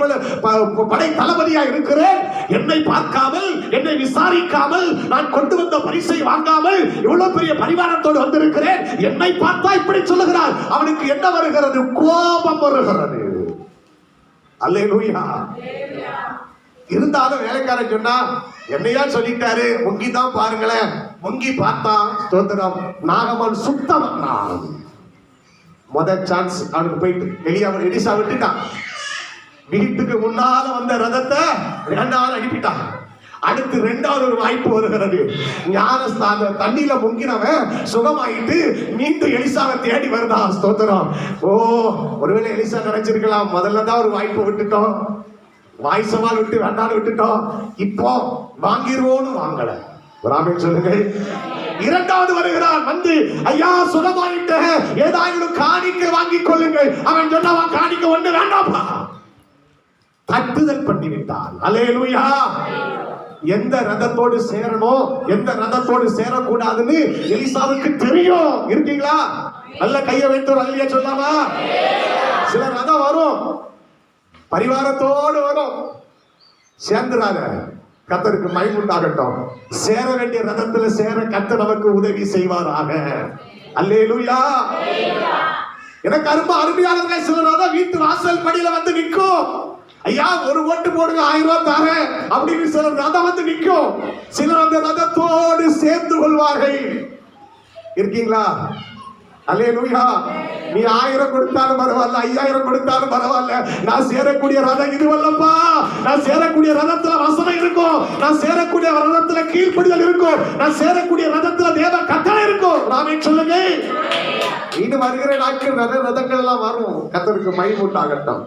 தளபதியா இருக்கிறேன். என்னை பார்க்காமல், என்னை விசாரிக்காமல், நான் கொண்டு வந்த பரிசை வாங்காமல் இவ்வளவு பெரிய பரிவாரத்தோடு வந்திருக்கிறேன். என்னை பார்த்தா இப்படி சொல்லுகிறார். அவனுக்கு என்ன வருகிறது? கோபம் வருகிறது. அல்லேலூயா. இருந்தாலும் வேலைக்காரன் சொன்னா, என்னையா சொல்லிட்டாரு, முங்கி தான் பாருங்களேன். முங்கி பார்த்தா ஸ்தோத்திரம், நாகமான் சுத்தம். முதல் சான்ஸ் அவனுக்கு போயிட்டு எலிசா விட்டுட்டான். வீட்டுக்கு முன்னால வந்த ரதத்தை 2வது அனுப்பிட்டான். அடுத்து இரண்டாவது ஒரு வாய்ப்பு வருகிறது. ஞானஸ்தான தண்ணியில முங்கினவன் சுகமாயிட்டு மீண்டும் எலிசாவை தேடி வருதான். ஸ்தோத்திரம். ஓ, ஒருவேளை எலிசா நினைச்சிருக்கலாம், முதல்ல தான் ஒரு வாய்ப்பு விட்டுட்டோம், வாய் சவால் விட்டு வேண்டான்னு விட்டுட்டோம், இப்போ வாங்கிடுவோன்னு வாங்கல. ராமன் சொல்லுங்கள். இரண்டாவது வருகிறான். வந்து, ஐயா சுகமாயிட்ட, ஏதாவது காணிக்கை வாங்கிக் கொள்ளுங்கள். அவன் சொன்னவன் காணிக்கை ஒண்ணு வேண்டாப்பா, தட்டுதல் பண்ணி விட்டான். அல்லேலூயா. எந்த ரதத்தோடு சேரணும், எந்த ரதத்தோடு சேரக்கூடாதுன்னு எலிசாவுக்கு தெரியும். இருக்கீங்களா? நல்ல கையை வைத்து அல்லையா சொல்லாமா? சில ரதம் வரும், பரிவாரத்தோடு வரும், சேர்ந்துடாத. கர்த்தருக்கு மகிமை உண்டாகட்டும். சேர வேண்டிய ரதத்துல சேர கர்த்தர் நமக்கு உதவி செய்வாராக. அல்லேலூயா. எனக்கு அருமையானவர்களே, சில ரதம் வீட்டு வாசல் படியில வந்து நிற்கும். ஐயா ஒரு ஓட்டு போடுங்க, 1000 ரூபாய் தரேன் அப்படின்னு சில ரதம் வந்து நிற்கும். சிலர் அந்த ரதத்தோடு சேர்ந்து கொள்வார்கள். இருக்கீங்களா? அல்லேலூயா. நீ 1000 கொடுத்தாலும் பரவாயில்ல, 5000 கொடுத்தாலும் பரவாயில்ல, நான் சேரக்கூடிய ரதம் இதுவல்லப்பா. நான் சேரக்கூடிய ரதத்துல வசனம் இருக்கும், நான் சேரக்கூடிய ரதத்துல கீழ்ப்படிதல் இருக்கும், நான் சேரக்கூடிய ரதத்துல தேவ கட்டளை இருக்கும். ராமே சொல்லுங்க. இன்னும் வருகிற நாட்கள் நிறைய ரதங்கள் எல்லாம் வரும். கர்த்தருக்கு மகிமை உண்டாகட்டும்.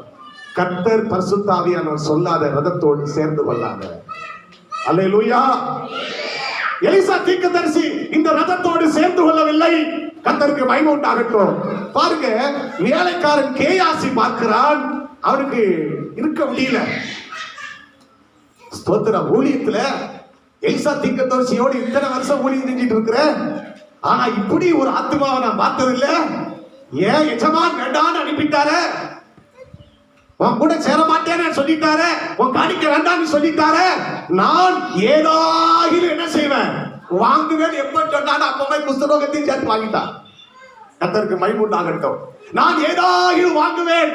கர்த்தர் பரிசுத்த ஆவியானவர் சொல்லாத ரதத்தோடு சேர்ந்து கொள்ளாத. அல்லேலூயா. எலிசா தீர்க்கதரிசி இந்த ரதத்தோடு சேர்ந்து கொள்ளவில்லை. கர்த்தருக்கு மகிமை உண்டாகட்டும். பாருங்க, வேலைக்காரன் கேயாசி பார்க்கிறான், அவனுக்கு இருக்க முடியல. ஸ்தோத்திர. ஊழியத்துல எலிசா தீர்க்கதரிசியோடு இத்தனை வருஷம் ஊழியம் செஞ்சிட்டு இருக்கிற, ஆனா இப்படி ஒரு ஆத்மாவை நான் பார்த்ததில்லை. ஏன் எஜமான் வேண்டான்னு அனுப்பிட்டாரு, உன் கூட சேர மாட்டேன்னு சொல்லிட்டாரு, உன் காணிக்க வேண்டாம்னு சொல்லிட்டாரு, நான் ஏதாவது என்ன செய்வேன், வாங்குவேன். எப்ப சொன்னாலும் அப்பவே புஸ்தகத்தையும் சேர்த்து வாங்கிட்டான். கர்த்தருக்கு மகிமை உண்டாகட்டும். நான் ஏதாவது வாங்குவேன்.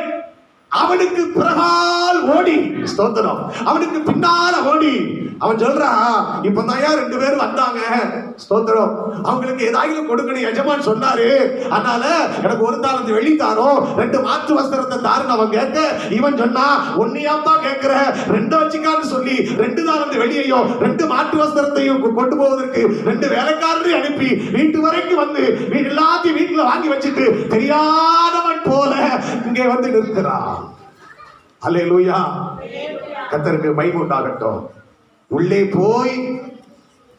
அவனுக்கு பிறகால் ஓடி, ஸ்தோத்திரம், அவனுக்கு பின்னால ஓடி அவன் சொல்றான், இப்பதான் 2 பேரும் வந்தாங்க, ஸ்தோத்திரம், அவங்களுக்கு ஏதாவது கொடுக்கணும் எஜமான் சொன்னாரு, அதனால எனக்கு 1 தாலந்து வெள்ளி தாரும், 2 மாற்று வஸ்திரத்தை தாருன்னு அவன் கேட்க, இவன் சொன்னா, ஒன்னியாப்பா கேட்கிற, 2 வச்சுக்கான்னு சொல்லி 2 தாலந்து வெள்ளியையும் 2 மாற்று வஸ்திரத்தையும் கொண்டு போவதற்கு 2 வேலைக்காரரை அனுப்பி வீட்டு வரைக்கும் வந்து எல்லாத்தையும் வீட்டுல வாங்கி வச்சுட்டு தெரியாதவன் போல இங்கே வந்து நிற்கிறான். அல்லேலூயா. கர்த்தருக்கு மகிமை உண்டாகட்டும். உள்ளே போய்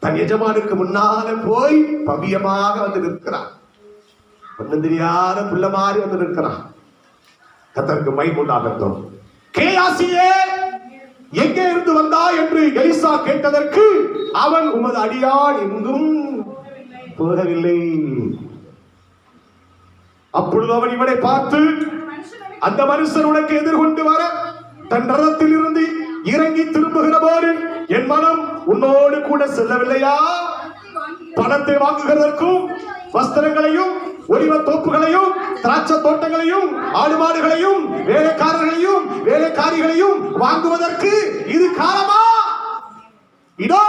தன் எஜமானுக்கு முன்னால போய் பவியமாக வந்து நிற்கிறான். ஒன்னும் தெரியாத புள்ள மாதிரி வந்து நிற்கிறான். கர்த்தருக்கு மகிமை உண்டாகட்டும். கேயாசியே, எங்கே இருந்து வந்தா என்று எலிசா கேட்டதற்கு அவன், உமது அடியான் எங்கும் போகவில்லை. அப்பொழுது அவன் இவனை பார்த்து, அந்த மனுஷன் உனக்கு எதிர்கொண்டு வர தன் ரதத்தில் இருந்து இறங்கி திரும்புகிற போது என் மனம் உன்னோடு கூட செல்லவில்லையா? பணத்தை வாங்குகிறதற்கும் வஸ்திரங்களையும் ஒலிவ தோப்புகளையும் திராட்சை தோட்டங்களையும் ஆடு மாடுகளையும் வேலைக்காரர்களையும் வேலைக்காரிகளையும் வாங்குவதற்கு இது காலமா? இதோ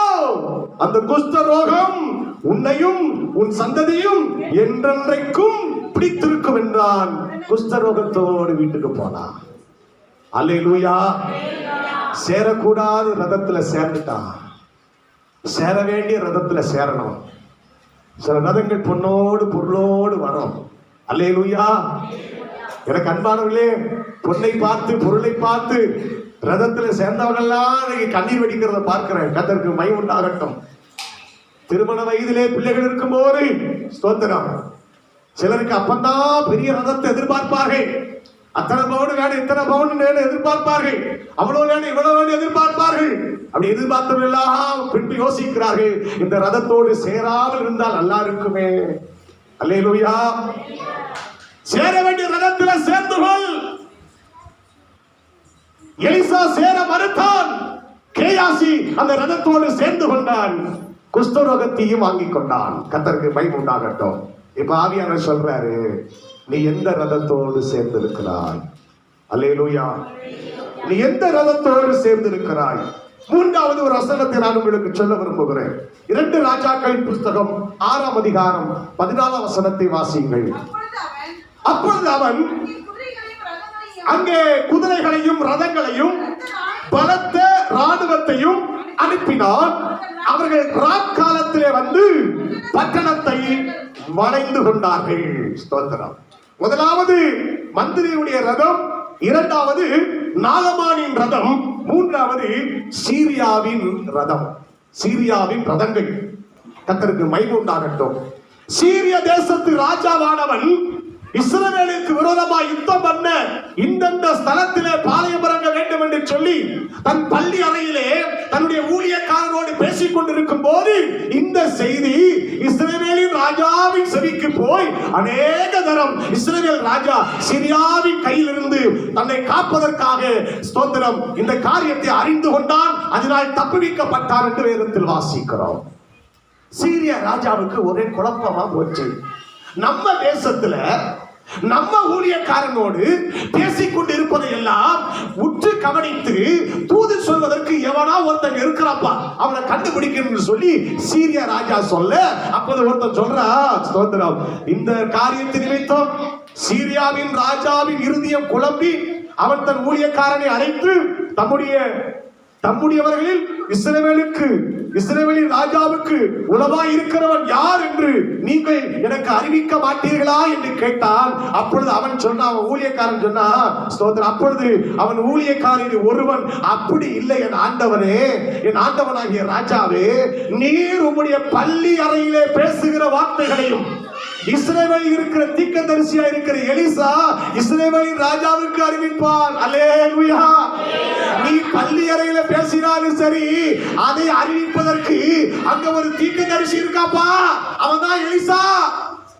அந்த குஷ்ட ரோகம் உன்னையும் உன் சந்ததியும் என்றென்றைக்கும் பிடித்திருக்கும் என்றான். குஷ்டரோகத்தோடு வீட்டுக்கு போனான். அல்லேலூயா. சேரக்கூடாத ரதத்துல சேர்ந்துட்டான். சேர வேண்டிய ரதத்துல சேரணும். சில ரதங்கள் பொன்னோடு பொருளோடு வரும். அல்லேலூயா. எனக்கு அன்பானவர்களே, பொன்னை பார்த்து பொருளை பார்த்து ரதத்துல சேர்ந்தவங்கெல்லாம் கண்ணீர் வெடிக்கிறத பார்க்கிறேன். கர்த்தருக்கு மகிமை உண்டாகட்டும். திருமண வயதிலே பிள்ளைகள் இருக்கும் போது, ஸ்தோத்திரம், சிலருக்கு அப்பந்தான் பெரிய ரதத்தை எதிர்பார்ப்பார்கள். அத்தனை பவுன் வேணும், இத்தனை பவுன் வேணும் எதிர்பார்ப்பார்கள். அவ்வளவு வேணும், இவ்வளவு வேணும் எதிர்பார்ப்பார்கள். அப்படி எதிர்பார்த்தவர்கள் எல்லாம் பின்பு யோசிக்கிறார்கள், இந்த ரதத்தோடு சேராமல் இருந்தால் நல்லா இருக்குமே. அல்லேலூயா. சேர வேண்டிய ரதத்தில் சேர்ந்து கொள். எலிசா சேர மறுத்தான். கேயாசி அந்த ரதத்தோடு சேர்ந்து கொண்டான். குஷ்டரோகத்தையும் வாங்கிக் கொண்டான். கர்த்தருக்கு மகிமை உண்டாகட்டும். இப்ப ஆவியானவர் சொல்றாரு, நீ எந்த ரதத்தோடு சேர்ந்து இருக்கிறாய்? அல்லேலூயா. நீ எந்த ரதத்தோடு சேர்ந்து இருக்கிறாய்? மூன்றாவது ஒரு வசனத்தை நான் உங்களுக்கு சொல்ல விரும்புகிறேன். 2 ராஜாக்களின் புஸ்தகம் 6ஆம் அதிகாரம் 14ஆம் வசனத்தை வாசியுங்கள். அப்பொழுது அவன் அங்கே குதிரைகளையும் ரதங்களையும் பலத்த ராணுவத்தையும் அனுப்பினான். அவர்கள் ராக்காலத்திலே வந்து பட்டணத்தை வளைந்து கொண்டார்கள். ஸ்தோத்திரம். முதலாவது மந்திரியுடைய ரதம், இரண்டாவது நாகமானின் ரதம், மூன்றாவது சீரியாவின் ரதம். சீரியாவின் ரதங்கள். கர்த்தருக்கு மகிமை உண்டாகட்டும். சீரிய தேசத்து ராஜாவானவன் இஸ்ரவேலுக்கு விரோதமாக யுத்தம் பண்ண இந்தந்த ஸ்தலத்திலே பாளையம் இறங்க வேண்டும் என்று சொல்லி தன் பள்ளி அறையிலே தன்னுடைய ஊழியக்காரரோடு பேசிக் கொண்டிருக்கும் போது இந்த செய்தி இஸ்ரவேலின் ராஜாவின் செவிக்கு போய் அநேக தரம் இஸ்ரவேல் ராஜா சிரியாவின் கையிலிருந்து தன்னை காப்பதற்காக ஸ்தோத்திரம் இந்த காரியத்தை அறிந்து கொண்டான். அதனால் தப்புவிக்கப்பட்டார் என்று வேதத்தில் வாசிக்கிறோம். சீரிய ராஜாவுக்கு ஒரே குழப்பமா போச்சு. நம்ம தேசத்துல நம்ம ஊழியக்காரனோடு பேசிக்கொண்டு இருப்பதை எல்லாம் உற்று கவனித்து தூது சொல்வதற்கு எவனா ஒருத்தன் இருக்கிறப்பா, அவனை கண்டுபிடிக்கணும்னு சொல்லி சீரிய ராஜா சொல்ல, அப்போது ஒருத்தன் சொல்றா, ஸ்தோத்திரம், இந்த காரியத்தை நிமித்தம் சீரியாவின் ராஜாவின் இருதயம் குழம்பி அவன் தன் ஊழியக்காரனை அழைத்து தம்முடையவர்களில் இஸ்ரவேலின் ராஜாவுக்கு உளவாய் இருக்கிறவன் யார் என்று நீங்கள் எனக்கு அறிவிக்க மாட்டீர்களா என்று கேட்டான். அப்பொழுது அவன் சொன்னான், ஊழியக்காரன் சொன்னா, ஸ்தோத்திரம், அப்பொழுது அவன் ஊழியக்காரன் ஒருவன், அப்படி இல்லை என் ஆண்டவனே, என் ஆண்டவனாகிய ராஜாவே, நீர் உம்முடைய பள்ளி அறையிலே பேசுகிற வார்த்தைகளையும் இஸ்ரவேலில் இருக்கிற தீர்க்கதரிசியா இருக்கிற எலிசா இஸ்ரவேலின் ராஜாவுக்கு அறிவிப்பான். அல்லேலூயா. நீ பள்ளி அறையில பேசினாலும் சரி, அதை அறிவிப்பதற்கு அங்க ஒரு தீர்க்கதரிசி இருக்காப்பா, அவன் தான் எலிசா.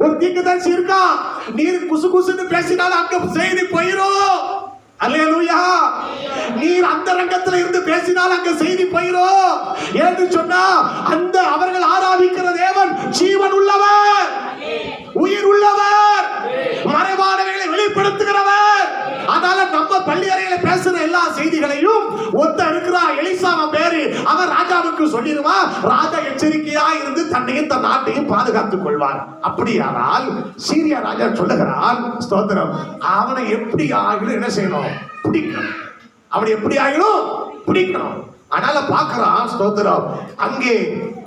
ஒரு தீர்க்கதரிசி இருக்கா. நீர் குசு குசுன்னு பேசினாலும் அங்க செய்தி போயிரும். அல்லேலூயா. நீர் அந்த ரங்கத்தில் இருந்து பேசினால் அங்க செய்தி போயிரும். ஏன்னு சொன்னா அந்த அவர்கள் ஆராதிக்கிற தேவன் ஜீவன் உள்ளவர், உயிர் உள்ளவர், மறைவானவைகளை வெளிப்படுத்துகிறவர். அதனால நம்ம பள்ளி அறையில பேசுற எல்லா செய்திகளையும் ஒத்த இருக்கிறா எலிசாவின் பேரு அவன் ராஜாவுக்கு சொல்லிடுவா. ராஜா எச்சரிக்கையா இருந்து தன்னையும் தன் நாட்டையும் பாதுகாத்துக் கொள்வான். அப்படியானால் சீரியா ராஜா சொல்லுகிறான், ஸ்தோத்திரம், அவனை எப்படி ஆகிலும் என்ன செய்யணும்? பிடிக்கணும். அவனை எப்படி ஆகிலும் பிடிக்கணும். அதனால பார்க்கிறான், ஸ்தோத்திரம், அங்கே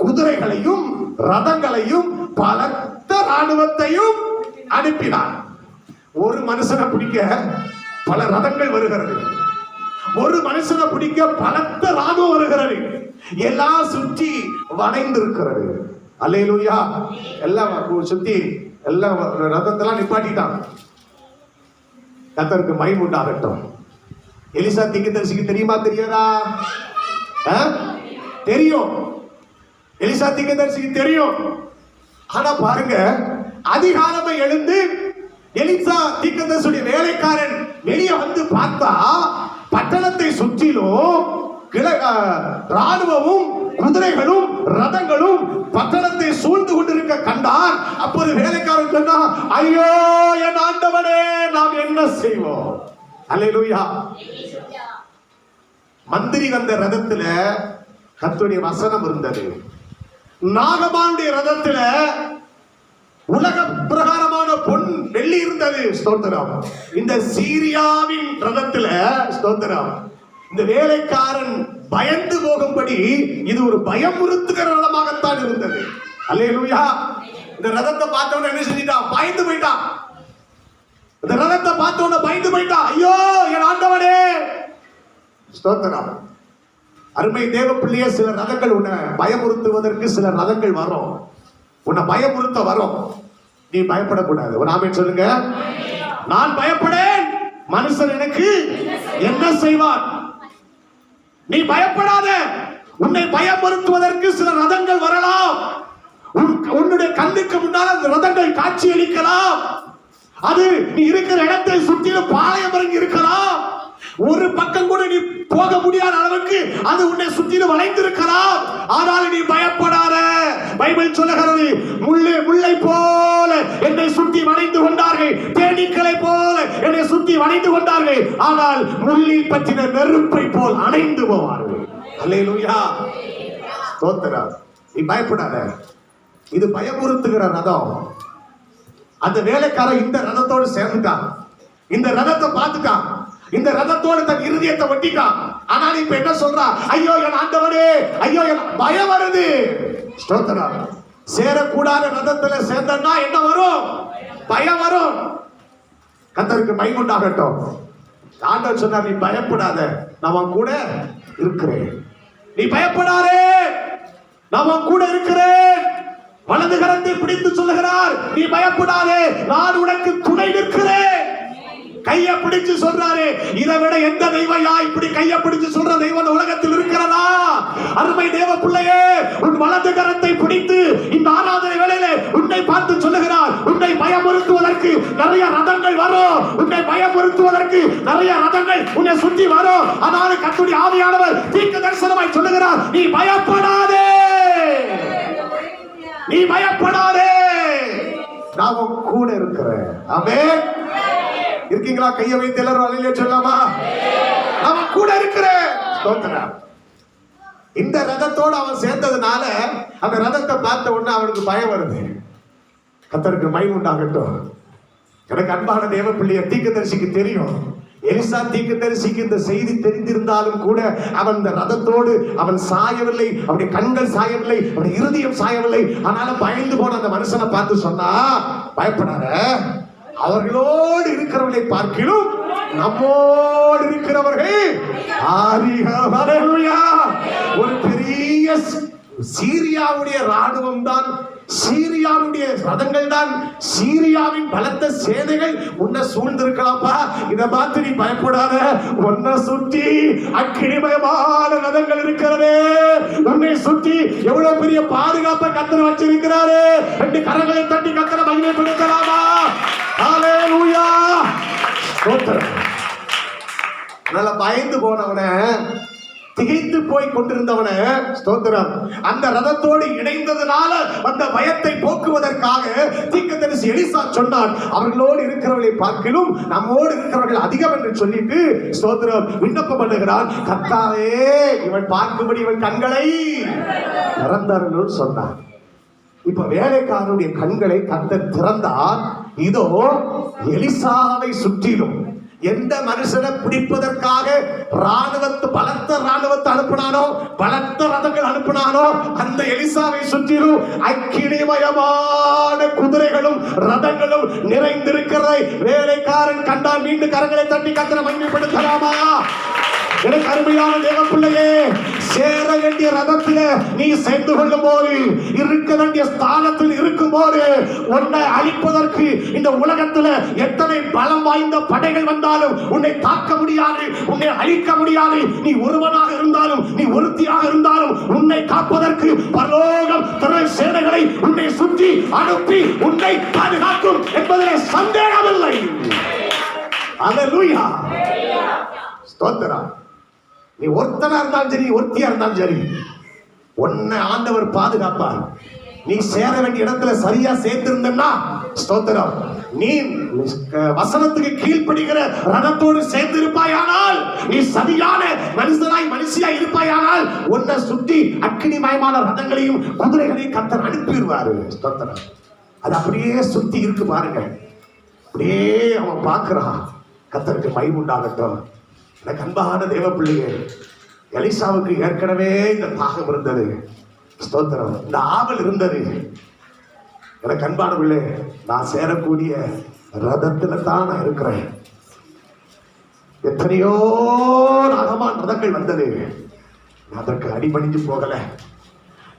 குதிரைகளையும் ரதங்களையும் பலத்த ராணுவத்தையும் அனுப்பினான். ஒரு மனுஷனை பிடிக்க பல ரதங்கள் வருகிறது, ஒரு மனுஷனை பிடிக்க பலத்த ராணுவம் வருகிறது, எல்லாம் சுற்றி வளைந்து இருக்கிறது. அல்லேலூயா. எல்லாம் சுத்தி எல்லாம் ரதத்தெல்லாம் நிப்பாட்டிட்டான். கர்த்தருக்கு மகிமை உண்டாகட்டும். எலிசா தீர்க்கதரிசிக்கு தெரியுமா தெரியாதா? தெரியும். எலிசா தீர்க்கதரிசிக்கு தெரியும். ஆனா பாருங்க, அதிகாலமே எழுந்து எலிசா தீர்க்கதரிசியுடைய வேலைக்காரன் வெளியே வந்து பார்த்தா பட்டணத்தை சுற்றிலும் ராணுவமும் குதிரைகளும் ரதங்களும் பட்டணத்தை சூழ்ந்து கொண்டிருக்க கண்டான். அப்போது வேலைக்காரன் சொன்னா, ஐயோ என் ஆண்டவனே, நாம் என்ன செய்வோம்? அல்லேலூயா. மந்திரி வந்த ரதத்துல கர்த்தருடைய வசனம் இருந்தது. நாகமானுடைய ரதத்துல உலக பிரகாரமான பொன் வெள்ளி இருந்தது. ஸ்தோத்திரம். இந்த சீரியாவின் ரதத்துல, ஸ்தோத்திரம், இந்த வேலைக்காரன் பயந்து போகும்படி இது ஒரு பயமுறுத்துகிற ரதமாகத்தான் இருந்தது. அல்லேலூயா. இந்த ரதத்தை பார்த்தவன என்ன செஞ்சிட்டான்? பயந்து போயிட்டான். இந்த ரதத்தை பார்த்தவன பயந்து போயிட்டான். ஐயோ என் ஆண்டவனே. ஸ்தோத்திரம். அருமை தேவ பிள்ளையே, சில ரதங்கள் உன்னை பயமுறுத்துவதற்கு சில ரதங்கள் வரும். உன்னை பயமுறுத்த வரும். நீ பயப்படக்கூடாது. ஒரு ஆமென் சொல்லுங்க. நான் பயப்படேன், மனுஷன் எனக்கு என்ன செய்வான்? நீ பயப்படாத. உன்னை பயமுறுத்துவதற்கு சில ரதங்கள் வரலாம். உன்னுடைய கண்ணுக்கு முன்னால் அந்த ரதங்கள் காட்சி அளிக்கலாம். அது நீ இருக்கிற இடத்தை சுற்றிலும் பாளையம் இறங்கி இருக்கலாம். ஒரு பக்கம் கூட நீ போக முடியாத அளவுக்கு அது உன்னை சுற்றிலும் வளைந்திருக்கலாம். ஆனால் நீ பயப்படாத. பைபிள் சொல்லுகிறது, முள்ளை போல என்னை சுற்றி வளைந்து கொண்டார்கள், தேனீக்களை போல என்னை சுற்றி வளைந்து கொண்டார்கள், ஆனால் முள்ளில் பற்றின நெருப்பை போல் அணைந்து போவார்கள். அல்லேலூயா. ஸ்தோத்திரம். நீ பயப்படாத. இது பயமுறுத்துகிற ரதம். அந்த வேலைக்காரன் இந்த ரதத்தோடு சேர்ந்துட்டான். இந்த ரதத்தை பார்த்துட்டான். இந்த ரதத்தோடு தன் இருதயத்தை ஒட்டிட்டான். ஆனால் இப்ப என்ன சொல்றான்? ஐயோ என் ஆண்டவரே, ஐயோ என் பயம் வருது. ஸ்தோத்திரம். சேரக்கூடாத ரதத்துல சேர்ந்தா என்ன வரும்? பயம் வரும். கர்த்தருக்கு மகிமை உண்டாகட்டும். ஆண்டவர் சொன்னார், நீ பயப்படாத, நான் கூட இருக்கிறேன். நீ பயப்படாதே, நான் கூட இருக்கிறேன். வலது கரத்தை பிடித்து சொல்லுகிறார், நீ பயப்படாதே, நான் உனக்கு துணை நிற்கிறேன். கையை பிடிச்சு சொல்றாரு. இதை விட எந்த தெய்வம் இப்படி கையை பிடிச்சு சொல்ற தெய்வம் உலகத்தில் இருக்கிறதா? அருமை தேவ பிள்ளையே, உன் வலது கரத்தை பிடித்து இந்த ஆராதனை வேளையிலே உன்னை பார்த்து சொல்லுகிறார், உன்னை பயமுறுத்துவதற்கு நிறைய ரதங்கள் வரும். உன்னை பயமுறுத்துவதற்கு நிறைய ரதங்கள் உன்னை சுற்றி வரும். ஆனாலும் கர்த்தருடைய ஆவியானவர் தீர்க்க தரிசனமாய் சொல்லுகிறார், நீ பயப்படாதே, நீ பயப்படாதே, நான் உன் கூட இருக்கிறேன். ஆமென். இருக்கீங்களா? கையை வைத்து எல்லாரும் அல்லேலூயா சொல்லலாமா? அவன் கூட இருக்கிறேன். ஸ்தோத்திரம். இந்த ரதத்தோடு அவன் சேர்ந்ததுனால அந்த ரதத்தை பார்த்த உடனே அவனுக்கு பயம் வருது. கர்த்தருக்கு மகிமை உண்டாகட்டும். எனக்கு அன்பான தேவ பிள்ளைய தீர்க்கதரிசிக்கு தெரியும், எலிசா தீர்க்கதரிசிக்கு இந்த செய்தி தெரிந்திருந்தாலும் கூட அவன் இந்த ரதத்தோடு அவன் சாயவில்லை, அவனுடைய கண்கள் சாயவில்லை, அவனுடைய இருதயம் சாயவில்லை. ஆனாலும் பயந்து போன அந்த மனுஷனை பார்த்து சொன்னா, பயப்படாத, அவர்களோடு இருக்கிறவர்களை பார்க்கிலும் நம்மோடு இருக்கிறவர்கள் ஒரு பெரிய சீரியாவுடைய ராணுவம் தான், சீரியாவுடைய ரதங்கள் தான், சீரியாவின் பலத்த சேனைகள் உன்னை சூழ்ந்திருக்கலாம்ப்பா. இதை பார்த்து நீ பயப்படாத, உன்னை சுற்றி அக்கினிமயமான ரதங்கள் இருக்கிறது. உன்னை சுற்றி எவ்வளவு பெரிய பாதுகாப்பை கர்த்தர் வச்சிருக்கிறாரு. ரெண்டு கரங்களை தட்டி கர்த்தரை மகிமைப்படுத்தலாமா? ஹல்லேலூயா. ஸ்தோத்திரம். அதனால பயந்து போனவன, திகைத்து போய் கொண்டிருந்தவன, ஸ்தோத்திரம், அந்த ரதத்தோடு இணைந்ததனால அந்த பயத்தை போக்குவதற்காக தீர்க்கதரிசி எலிசா சொன்னான், அவர்களோடு இருக்கிறவர்களை பார்க்கிலும் நம்மோடு இருக்கிறவர்கள் அதிகம் என்று சொல்லிட்டு ஸ்தோத்திரம் விண்ணப்பம் பண்ணுகிறான். கர்த்தாவே, இவன் பார்க்கும்படி இவன் கண்களை திறந்தார்கள் சொன்னான். இப்ப வேலைக்காரனுடைய கண்களை கர்த்தர் திறந்தார். இதோ எலிசாவை சுற்றிலும் எந்த மனுஷனை பிடிப்பதற்காக பலத்த ராணுவத்தை அனுப்பினானோ, பலத்த ரதங்கள் அனுப்பினானோ, அந்த எலிசாவை சுற்றிலும் அக்கினிமயமான குதிரைகளும் ரதங்களும் நிறைந்திருக்கிறதை வேலைக்காரன் கண்டால் மீண்டும் கரங்களை தட்டி கர்த்தரை மகிமைப்படுத்தலாமா? எனக்கு அருமையான தேவ பிள்ளையே, சேர வேண்டிய ரதத்தில் நீ சேர்ந்து கொள்ளும் போது, இருக்க வேண்டிய ஸ்தானத்தில் இருக்கும் போது, உன்னை அழிப்பதற்கு இந்த உலகத்தில் எத்தனை பலம் வாய்ந்த படைகள் வந்தாலும் உன்னை தாக்க முடியாது, உன்னை அழிக்க முடியாது. நீ ஒருவனாக இருந்தாலும், நீ ஒருத்தியாக இருந்தாலும், உன்னை காப்பதற்கு பரலோகம் திரள் சேனைகளை உன்னை சுற்றி அனுப்பி உன்னை பாதுகாக்கும் என்பதிலே சந்தேகமில்லை. அல்லேலூயா. ஸ்தோத்திரம். நீ ஒருத்தனா இருந்தாலும் சரி, ஒருத்தியா இருந்தாலும் சரி, உன்னை ஆண்டவர் பாதுகாப்பார். நீ சேர வேண்டிய இடத்துல சரியா சேர்ந்திருந்தா, ஸ்தோத்திரம், நீ வசனத்துக்கு கீழ்ப்படுகிற ரதத்தோடு சேர்ந்து இருப்பாயானால், நீ சரியான மனுஷியாய் இருப்பாயானால், உன்னை சுற்றி அக்கினிமயமான ரதங்களையும் குதிரைகளையும் கர்த்தர் அனுப்பிடுவாரு. ஸ்தோத்திரம். அது அப்படியே சுத்தி இருக்கு பாருங்க. அப்படியே அவன் பார்க்கிறான். கர்த்தருக்கு மகிமை உண்டாகட்டும். எனக்கு அன்பான தேவ பிள்ளையே, எலிசாவுக்கு ஏற்கனவே இந்த தாகம் இருந்தது. ஸ்தோத்திரம். இந்த ஆவல் இருந்தது. எனக்கு அன்பான பிள்ளை, நான் சேரக்கூடிய ரதத்துல தான் நான் இருக்கிறேன். எத்தனையோ நகமான ரதங்கள் வந்தது, நான் அதற்கு அடிபணிஞ்சு போகல.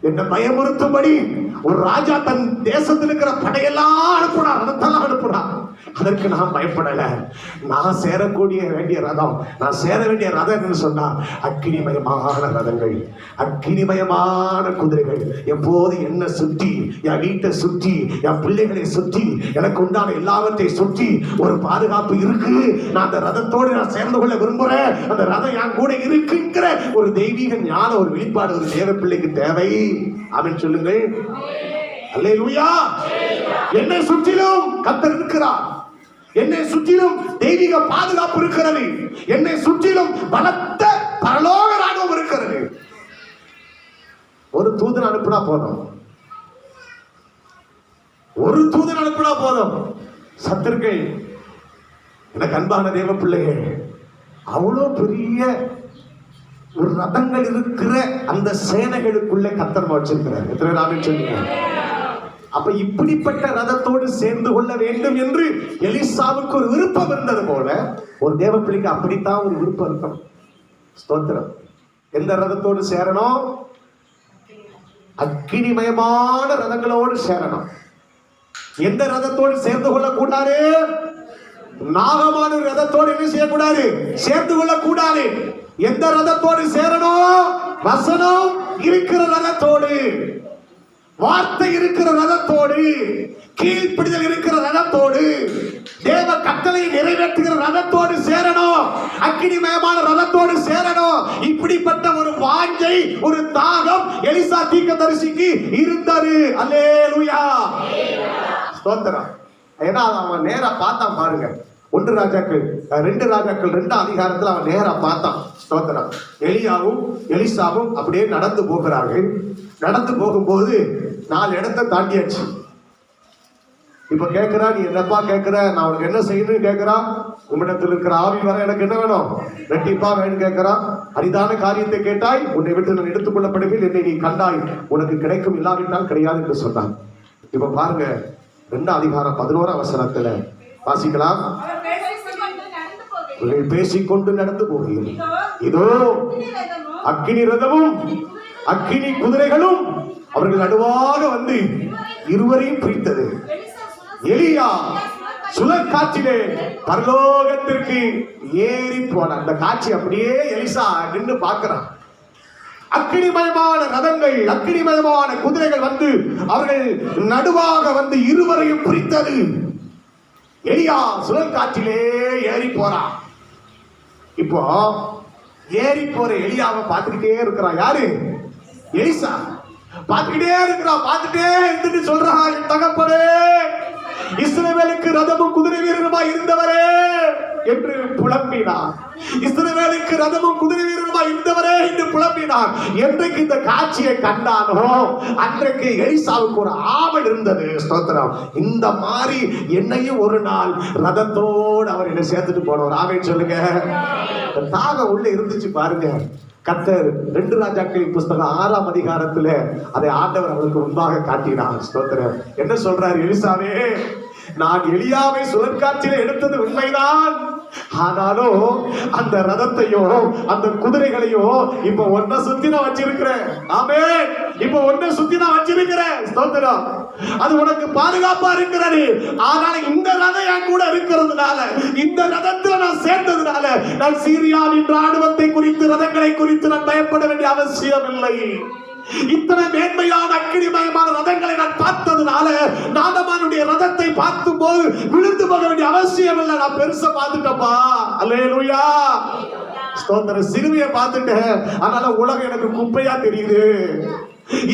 என்ன பயமுறுத்தும்படி ஒரு ராஜா தன் தேசத்தில் இருக்கிற படையெல்லாம் அனுப்புனார், ரதத்தெல்லாம் அனுப்புனார். அதற்கு நான் பயப்படல. நான் சேரக்கூடிய வேண்டிய ரதம், நான் சேர வேண்டிய ரதம் என்று சொன்னா அக்கினிமயமான ரதங்கள், அக்கினிமயமான குதிரைகள் எப்போது என்ன சுற்றி, என் வீட்டை சுற்றி, என் பிள்ளைகளை சுற்றி, எனக்கு உண்டான எல்லாவற்றை சுற்றி ஒரு பாதுகாப்பு இருக்கு. நான் அந்த ரதத்தோடு நான் சேர்ந்து கொள்ள விரும்புறேன். அந்த ரதம் என் கூட இருக்குங்கிற ஒரு தெய்வீக ஞான ஒரு வெளிப்பாடு ஒரு தேவ பிள்ளைக்கு தேவை. ஆமென் சொல்லுங்கள். அல்லேலூயா. என்னை சுற்றிலும் கர்த்தர் இருக்கிறார். என்னை சுற்றிலும் தெய்வீக பாதுகாப்பு இருக்கிறது. என்னை சுற்றிலும் பலத்த பரலோக ராணுவம் இருக்கிறது. ஒரு தூதன் அனுப்பினா போதும், ஒரு தூதன் அனுப்பினா போதும், சத்துருக்கள். எனக்கு அன்பான தேவ பிள்ளைகள், அவ்வளோ பெரிய ஒரு ரதங்கள் இருக்கிற அந்த சேனைகளுக்குள்ள கர்த்தர் வச்சிருக்கிறார். எத்தனை நாமே சொல்லுங்க. அப்ப இப்படிப்பட்ட ரதத்தோடு சேர்ந்து கொள்ள வேண்டும் என்று எலிசாவுக்கு ஒரு விருப்பம் இருந்தது போல ஒரு தேவ பிள்ளைக்கு அப்படித்தான் ஒரு விருப்பம் இருக்கணும். ஸ்தோத்திரம். எந்த ரதத்தோடு சேரணும்? அக்கினிமயமான ரதங்களோடு சேரணும். எந்த ரதத்தோடு சேர்ந்து கொள்ளக்கூடாது? நாகமான ரதத்தோடு என்ன செய்யக்கூடாது? சேர்ந்து கொள்ளக்கூடாது. எந்த ரதத்தோடு சேரணும்? வசனம் இருக்கிற ரதத்தோடு, வார்த்தை இருக்கிற ரதத்தோடு, கீழ்ப்பிடிதல் இருக்கிற ரதத்தோடு, தேவ கட்டளை நிறைவேற்றுகிற ரதத்தோடு சேரணும். அக்கினிமயமான ரதத்தோடு சேரணும். இப்படிப்பட்ட ஒரு வாஞ்சை, ஒரு தாகம் எலிசா தீர்க்கதரிசிக்கு இருந்தது. அல்லேலூயா, ஸ்தோத்திரம். ஏன்னா அவன் நேரா பார்த்தான் பாருங்க. 1 ராஜாக்கள் 2 ராஜாக்கள் 2 அதிகாரத்தில் அவன் நேரா பார்த்தான். ஸ்தோத்திரம். எலியாவும் எலிசாவும் அப்படியே நடந்து போகிறார்கள். நடந்து போகும்போது 4 இடத்தை தாண்டியாச்சு. இப்ப கேட்கிறா, நீ என்னப்பா கேட்கிற? நான் உனக்கு என்ன செய்யணும்னு கேட்கிறா. உம்மிடத்தில் இருக்கிற ஆவி வர எனக்கு என்ன வேணும்? ரெட்டிப்பா வேணும் கேட்கிறா. அரிதான காரியத்தை கேட்டாய், உன்னை விட்டு நான் எடுத்துக் கொள்ளப்படுவேன். என்னை நீ கண்டாய், உனக்கு கிடைக்கும், இல்லாவிட்டால் கிடையாது என்று சொன்னான். இப்ப பாருங்க, 2 அதிகாரம் 11 வசனத்துல வாசிக்கலாம். பேசிக்கொண்டு நடந்து போகிறீர்கள், இதோ அக்கினி ரதமும் அக்கினி குதிரைகளும் அவர்கள் நடுவாக வந்து இருவரையும் பிரித்தது. எலியா சுழற்காற்றிலே பரலோகத்திற்கு ஏறி போன அந்த காட்சி அப்படியே எலிசா நின்று பார்க்கிறான். அக்கினிமயமான ரதங்கள், அக்கினிமயமான குதிரைகள் வந்து அவர்கள் நடுவாக வந்து இருவரையும் பிரித்தது. எலியா சுழற்காற்றிலே ஏறி போறான். இப்போ ஏறி போற எலியாவை பார்த்துக்கிட்டே இருக்கிறான். யாரு? எலிசா பார்த்துக்கிட்டே இருக்கிறான். பார்த்துட்டே இருந்துட்டு சொல்றான், என் தகப்பனே, இஸ்ரவேலுக்கு ரதமும் குதிரை வீரருமா இருந்தவரே என்று புலம்பினார். இஸ்ரவேலுக்கு ரதமும் குதிரை வீரருமா இருந்தவரே என்று புலம்பினார். என்றைக்கு இந்த காட்சியை கண்டானோ அன்றைக்கு எலிசாவுக்கு ஒரு ஆவல் இருந்தது. ஸ்தோத்திரம். இந்த மாதிரி என்னையும் ஒரு நாள் ரதத்தோடு அவர் என்ன சேர்த்துட்டு போனவர். ஆமென் சொல்லுங்க. தாகம் உள்ள இருந்துச்சு பாருங்க. கர்த்தர் 2 ராஜாக்களின் புஸ்தகம் 6ஆம் அதிகாரத்துல அதை ஆண்டவர் அவருக்கு முன்பாக காட்டினார். ஸ்தோத்திரம். என்ன சொல்றார்? எலிசாவே, நான் எலியாவை சுழற்காற்றிலே எடுத்தது உண்மைதான். ஆனாலும் அந்த ரதத்தையும் அந்த குதிரைகளையும் இப்ப ஒன்ன சுத்தி நான் வச்சிருக்கிறேன். ஆமென். இப்ப ஒன்ன சுத்தி நான் வச்சிருக்கிறேன். ஸ்தோத்திரம். அது உனக்கு பாதுகாப்பா இருக்கிறது. ஆனால இந்த ரதம் என் கூட இருக்கிறதுனால, இந்த ரதத்துல நான் சேர்ந்ததுனால நான் சீரியாவின் ராணுவத்தை குறித்து, ரதங்களை குறித்து நான் பயப்பட வேண்டிய அவசியம் இல்லை. இத்தனை மேன்மையான அக்கினிமயமான ரதங்களை நான் பார்த்ததுனால நாகமானுடைய ரதத்தை பார்க்கும் போது விழுந்து போக வேண்டிய அவசியம் இல்லை. நான் பெருசா பார்த்துட்டப்பா. அல்லேலூயா, ஸ்தோத்திரம். சிறுமியை பார்த்துட்டேன், அதனால உலகம் எனக்கு குப்பையா தெரியுது.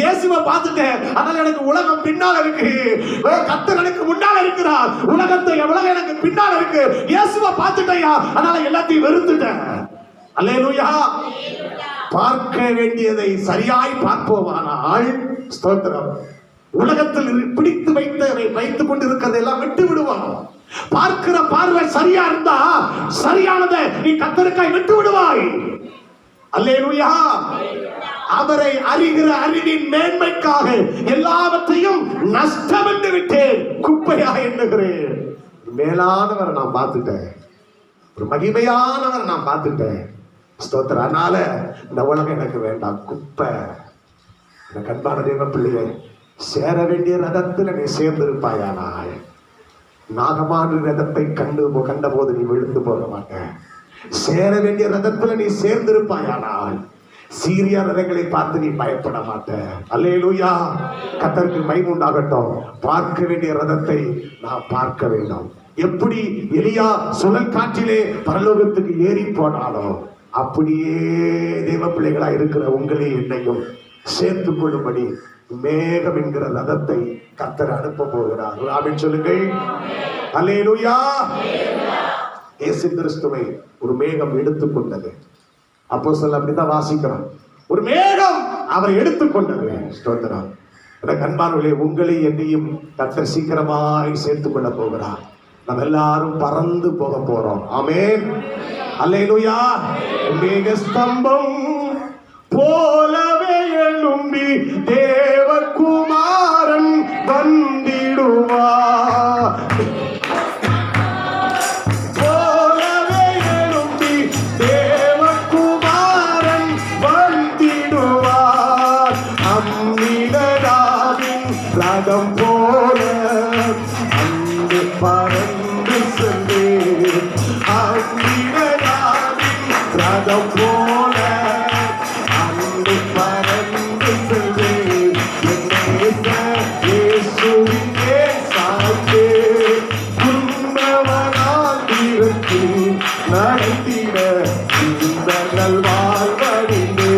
இயேசுவை பார்த்துட்டேன், அதனால எனக்கு உலகம் பின்னால இருக்கு. கர்த்தர் எனக்கு முன்னால இருக்கிறார். உலகம் எனக்கு பின்னால இருக்கு. இயேசுவை பார்த்துட்டேயா, அதனால எல்லாத்தையும் வெறுத்துட்டேன். அல்லேலூயா. பார்க்க வேண்டியதை சரியாய் பார்ப்போமானால், ஸ்தோத்திரம், உலகத்தில் பிடித்து வைத்துக் கொண்டிருக்கிறதை எல்லாம் விட்டு விடுவோம். பார்க்கிற பார்வை சரியா இருந்தா சரியானதை நீ கர்த்தருக்காய் விட்டு விடுவாய். அல்லேலூயா. அவரை அறிகிற அறிவின் மேன்மைக்காக எல்லாவற்றையும் நஷ்டம் என்று விட்டேன், குப்பையா எண்ணுகிறேன். மேலானவரை நான் பார்த்துட்டேன், ஒரு மகிமையானவரை நான் பார்த்துட்டேன். ஸ்தோத்திரம். அதனால இந்த உலகம் எனக்கு வேண்டாம், குப்பை. இந்த அன்பான தேவ பிள்ளையை, சேர வேண்டிய ரதத்தில் நீ சேர்ந்திருப்பாயானால் நாகமான ரதத்தை கண்ட போது நீ விழுந்து போக மாட்ட. சேர வேண்டிய ரதத்தில் நீ சேர்ந்திருப்பாயானால் சீரியா ரதங்களை பார்த்து நீ பயப்பட மாட்ட. அல்லேலூயா. கர்த்தருக்கு மகிமை உண்டாகட்டும். பார்க்க வேண்டிய ரதத்தை நாம் பார்க்க வேண்டும். எப்படி எலியா சுழற்காற்றிலே பரலோகத்துக்கு ஏறி போனாலும் அப்படியே தேவ பிள்ளைகளா இருக்கிற உங்களே என்னையும் சேர்த்துக் கொள்ளும்படி மேகம் என்கிற ரதத்தை கர்த்தர் அனுப்ப போகிறார். ஆமென் சொல்லுங்கள். அல்லேலூயா. இயேசு கிறிஸ்துவை ஒரு மேகம் எடுத்துக்கொண்டது. அப்போஸ்தலர் அப்படிதான் வாசிக்கிறோம். ஒரு மேகம் அவரை எடுத்துக்கொண்டது. ஸ்தோத்திரம். அன்பானவர்களே, உங்களை என்னையும் கர்த்தர் சீக்கிரமாய் சேர்த்துக் கொள்ள போகிறார். நம்ம எல்லாரும் பறந்து போக போறோம். ஆமென். அல்லேலூயா. மேகஸ்தம்பம் போலவே எழும்பி தேவகுமாரன் வந்திடுவார். போலவே எழும்பி தேவகுமாரன் வந்திடுவார். அம்மிதராவின் ரதம் போல அங்கு பறந்து சென்றே. அம்மிதராவின் ரதம் போல அங்கு பறந்து சென்றே. இயேசுவின் சாட்சி உண்மவனாந்திருக்கு நடத்திட இன்பங்கள் வாழ்வடைந்தே.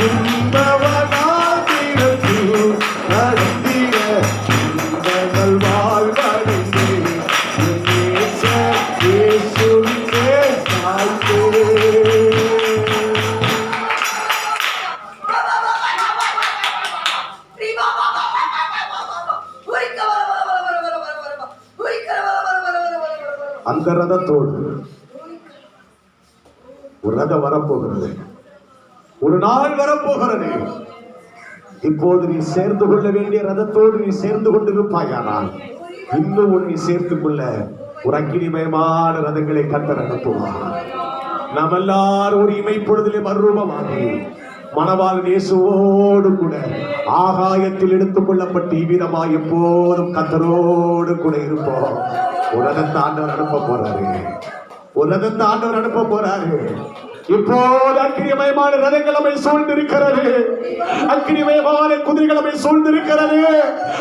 உண்மவனாந்திருக்கு நடத்திட இன்பங்கள் வாழ்வடைந்தே. இயேசுவின் சாட்சி. அந்த ரதத்தோடு ஒரு ரதம் வரப்போகிறது. ஒரு நாள் வரப்போகிறது. இப்போது நீ சேர்ந்து கொள்ள வேண்டிய ரதத்தோடு நீ சேர்ந்து கொண்டிருப்பாயானால் இன்னும் நீ சேர்த்துக் கொள்ள ஒரு அக்கினிமயமான ரதங்களை கர்த்தர் அனுப்புவார். நாம் எல்லாரும் ஒரு இமைப்பொழுதிலே மறுரூபமாகி மணவாளன் இயேசுவோடு கூட ஆகாயத்தில் எடுத்துக் கொள்ளப்பட்டு இவ்விதமாய் எப்போதும் கர்த்தரோடு கூட இருப்போம். ஒரு ரதத்தை ஆண்டவர் அனுப்ப போறாரு. ஒரு ரதத்தை ஆண்டவர் அனுப்ப போறாரு. இப்போது அக்கினிமயமான ரதங்கள் நம்மை சூழ்ந்திருக்கிறது. அக்கினிமயமான குதிரைகள் நம்மை சூழ்ந்திருக்கிறது.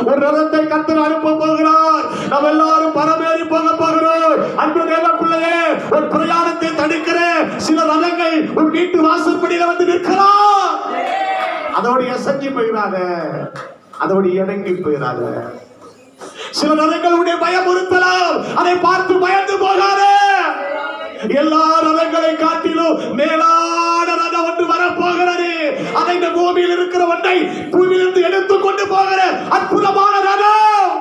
ஒரு ரதத்தை கர்த்தர் அனுப்ப போகிறார். நாம் எல்லாரும் பரமேறி போக போகிறோம். அன்பு தேவ பிள்ளையே, ஒரு பிரயாணத்தை தடுக்கிற சில ரதங்கள் உன் வீட்டு வாசற்படியில வந்து நிற்கலாம். அதோடு அசங்கி போயிடாத, அதோடு இணங்கி போயிடாத. சில ரதங்களுடைய பயமுறுத்தலாம். அதை பார்த்து பயந்து போகாதே. எல்லா ரதங்களை காட்டிலும் மேலான ரதம் ஒன்று வரப்போகிறது. அதை இந்த பூமியில் இருக்கிற ஒன்றை பூமியிலிருந்து எடுத்துக் கொண்டு போகிற அற்புதமான ரதம்.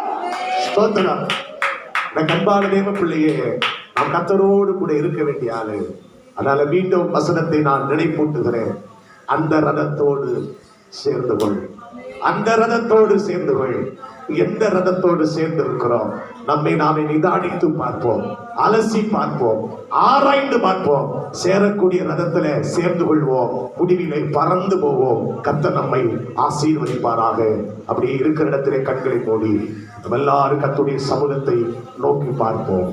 ஸ்தோத்திரம். அன்பான தேவ பிள்ளையே, நாம் கர்த்தரோடு கூட இருக்க வேண்டிய ஆளு. அதனால மீண்டும் வசனத்தை நான் நினைப்பூட்டுகிறேன். அந்த ரதத்தோடு சேர்ந்து கொள். அந்த ரதத்தோடு சேர்ந்து கொள். எந்த ரதத்தோடு சேர்ந்து இருக்கிறோம்? நம்மை நாமே நிதானித்து பார்ப்போம், அலசி பார்ப்போம், ஆராய்ந்து பார்ப்போம். சேரக்கூடிய ரதத்துல சேர்ந்து கொள்வோம். முடிவிலை பறந்து போவோம். கர்த்தர் நம்மை ஆசீர்வதிப்பாராக. அப்படி இருக்கிற இடத்திலே கண்களை மூடி நம்ம எல்லாரும் கர்த்தருடைய சமூகத்தை நோக்கி பார்ப்போம்.